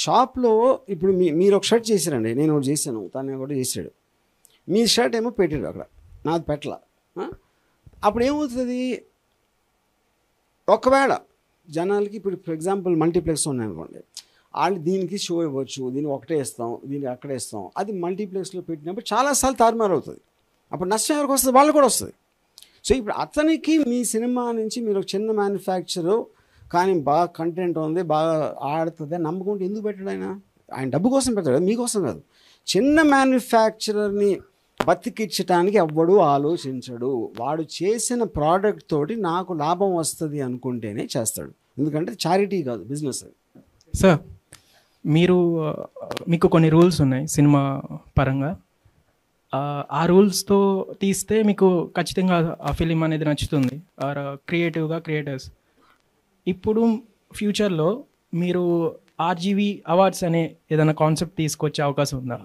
షాప్లో ఇప్పుడు మీరు ఒక షర్ట్ చేశారండి, నేను ఒకటి చేశాను, తను కూడా చేశాడు. మీ షర్ట్ ఏమో పెట్టాడు అక్కడ, నాది పెట్టల. అప్పుడు ఏమవుతుంది, ఒకవేళ జనాలకి ఇప్పుడు ఫర్ ఎగ్జాంపుల్ మల్టీప్లెక్స్ ఉన్నాయనుకోండి, వాళ్ళు దీనికి షో ఇవ్వచ్చు, దీనికి ఒకటే ఇస్తాం, దీనికి అక్కడే ఇస్తాం. అది మల్టీప్లెక్స్లో పెట్టినప్పుడు చాలాసార్లు తారుమారు అవుతుంది. అప్పుడు నష్టం ఎవరికి వస్తుంది, వాళ్ళు కూడా వస్తుంది. సో ఇప్పుడు అతనికి మీ సినిమా నుంచి మీరు ఒక చిన్న మ్యానుఫ్యాక్చరు కానీ బాగా కంటెంట్ ఉంది, బాగా ఆడుతుంది అని నమ్మకుంటే ఎందుకు పెట్టాడు? ఆయన డబ్బు కోసం పెట్టాడు, మీకోసం కాదు. చిన్న మ్యానుఫ్యాక్చరర్ని బతికించడానికి ఎవ్వడూ ఆలోచించడు. వాడు చేసిన ప్రోడక్ట్ తోటి నాకు లాభం వస్తుంది అనుకుంటేనే చేస్తాడు. ఎందుకంటే చారిటీ కాదు, బిజినెస్. సార్, మీకు కొన్ని రూల్స్ ఉన్నాయి సినిమా పరంగా. ఆ రూల్స్తో తీస్తే మీకు ఖచ్చితంగా ఆ ఫిలిం అనేది నచ్చుతుంది, ఆర్ క్రియేటర్స్. ఇప్పుడు ఫ్యూచర్లో మీరు ఆర్జీవీ అవార్డ్స్ అనే ఏదైనా కాన్సెప్ట్ తీసుకొచ్చే అవకాశం ఉందా?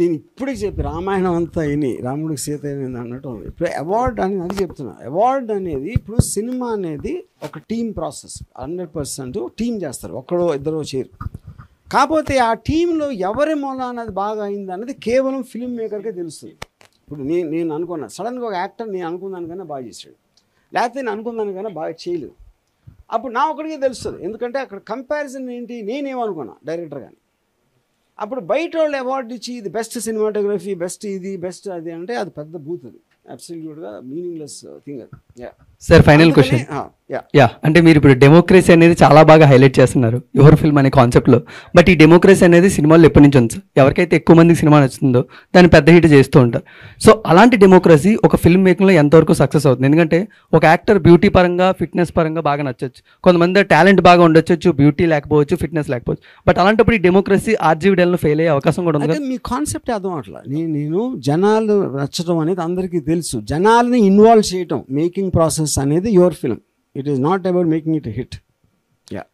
నేను ఇప్పుడే చెప్పి రామాయణం అంతా అయినాయి, రాముడికి సీత అయినది అన్నట్టు ఉంది. ఇప్పుడు అవార్డ్ అనేది అది చెప్తున్నా. అవార్డ్ అనేది ఇప్పుడు సినిమా అనేది ఒక టీమ్ ప్రాసెస్, 100% టీం చేస్తారు, ఒక్కడో ఇద్దరో చేయరు. కాకపోతే ఆ టీంలో ఎవరి మూల అన్నది బాగా అయింది అన్నది కేవలం ఫిల్మ్ మేకర్కే తెలుస్తుంది. ఇప్పుడు నేను అనుకున్నా, సడన్గా ఒక యాక్టర్ నేను అనుకున్నాను బాగా చేశాడు, లేకపోతే నేను అనుకున్నాను కానీ బాగా చేయలేదు. అప్పుడు నా ఒకడికే తెలుస్తుంది. ఎందుకంటే అక్కడ కంపారిజన్ ఏంటి, నేనేమనుకున్నా డైరెక్టర్ కానీ. అప్పుడు బయట వాళ్ళు అవార్డు ఇచ్చి ఇది బెస్ట్ సినిమాటోగ్రఫీ, బెస్ట్ ఇది, బెస్ట్ అది అంటే అది పెద్ద బూత్, అది అబ్సల్యూట్గా మీనింగ్లెస్ థింగ్ అది. Sir, final question. అంటే మీరు ఇప్పుడు డెమోక్రసీ అనేది చాలా బాగా హైలైట్ చేస్తున్నారు యువర్ ఫిల్మ్ అనే కాన్సెప్ట్లో. బట్ ఈ డెమోక్రసీ అనేది సినిమాల్లో ఎప్పటి నుంచి ఉంది? ఎవరికైతే ఎక్కువ మందికి సినిమా నచ్చుతుందో దాన్ని పెద్ద హిట్ చేస్తూ ఉంటారు. సో అలాంటి డెమోక్రసీ ఒక ఫిల్మ్ మేకింగ్లో ఎంతవరకు సక్సెస్ అవుతుంది? ఎందుకంటే ఒక యాక్టర్ బ్యూటీ పరంగా, ఫిట్నెస్ పరంగా బాగా నచ్చచ్చు, కొంతమంది టాలెంట్ బాగా ఉండొచ్చు, బ్యూటీ లేకపోవచ్చు, ఫిట్నెస్ లేకపోవచ్చు. బట్ అలాంటప్పుడు ఈ డెమోక్రసీ ఆర్జీవీడీలో ఫెయిల్ అయ్యే అవకాశం కూడా ఉంది. మీ కాన్సెప్ట్ అర్థం అట్లా. నేను జనాలు నచ్చడం అనేది అందరికీ తెలుసు. జనాల్ని ఇన్వాల్వ్ చేయటం మేకింగ్ ప్రాసెస్ అనేది your film. It is not about making it a hit. Yeah.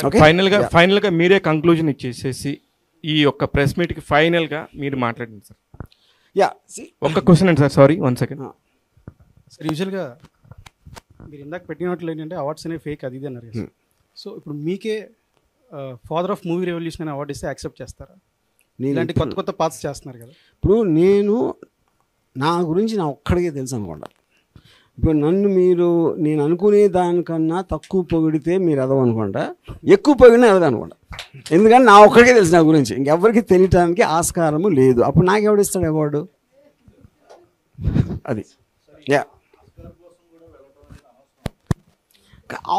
Okay. ఫైనల్గా మీరే కంక్లూజన్ ఇచ్చేసేసి ఈ యొక్క ప్రెస్ మీట్కి ఫైనల్గా మీరు మాట్లాడండి సార్. ఒక్క క్వశ్చన్ అండి సార్, సారీ 1 సెకండ్ సార్. యూజువల్గా మీరు ఇందాక పెట్టినట్లు ఏంటంటే అవార్డ్స్ అనేవి ఫేక్ అది ఇది అన్నారు కదా. సో ఇప్పుడు మీకే ఫాదర్ ఆఫ్ మూవీ రెవల్యూషన్ అనే అవార్డు ఇస్తే యాక్సెప్ట్ చేస్తారా? ఇలాంటి కొత్త పాత్స్ చేస్తున్నారు కదా. ఇప్పుడు నా గురించి నా ఒక్కడికే తెలుసు అనుకోండి. ఇప్పుడు నేను అనుకునే దానికన్నా తక్కువ పొగిడితే మీరు ఎదవ అనుకుంటా, ఎక్కువ పొగిడినా ఎదవ అనుకుంటా. ఎందుకంటే నా ఒక్కడికే తెలుసు నా గురించి, ఇంకెవరికి తెలియటానికి ఆస్కారము లేదు. అప్పుడు నాకెవడు ఇస్తాడు అవార్డు? అది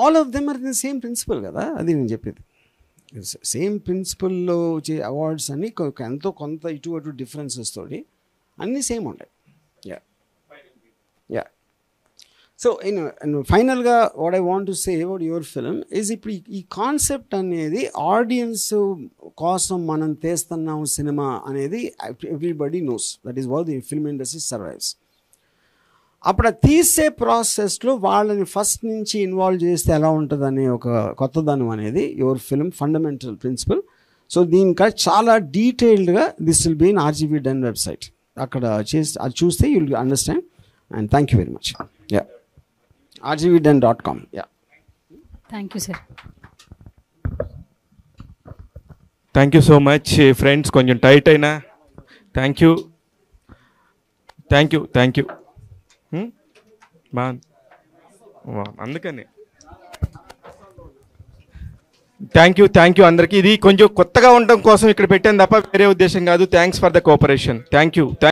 all of them are the same principle కదా. అది నేను చెప్పేది. సేమ్ ప్రిన్సిపల్లో వచ్చే అవార్డ్స్ అన్నీ కొంత ఇటు అటు డిఫరెన్సెస్ తోటి అన్నీ సేమ్ ఉంటాయి. సో ఫైనల్గా what I want to say about your film is, ఇప్పుడు ఈ కాన్సెప్ట్ అనేది ఆడియన్స్ కోసం మనం తీస్తున్నాం సినిమా అనేది everybody knows. That is how the film industry survives. అప్పుడు తీసే ప్రాసెస్లో వాళ్ళని ఫస్ట్ నుంచి ఇన్వాల్వ్ చేస్తే ఎలా ఉంటుంది అనే ఒక కొత్తదనం అనేది your film fundamental principle. So దీనికా చాలా డీటెయిల్డ్గా this will be in RGV Den website. అక్కడ అది చూస్తే you will understand. And thank you very much. rgvden.com. Thank you, sir. Thank you so much friends. కొంచెం టైట్ అయినా థ్యాంక్ యూ అందుకని thank you అందరికీ. ఇది కొంచెం కొత్తగా ఉండడం కోసం ఇక్కడ పెట్టాను తప్ప వేరే ఉద్దేశం కాదు. Thanks for the cooperation. Thank you.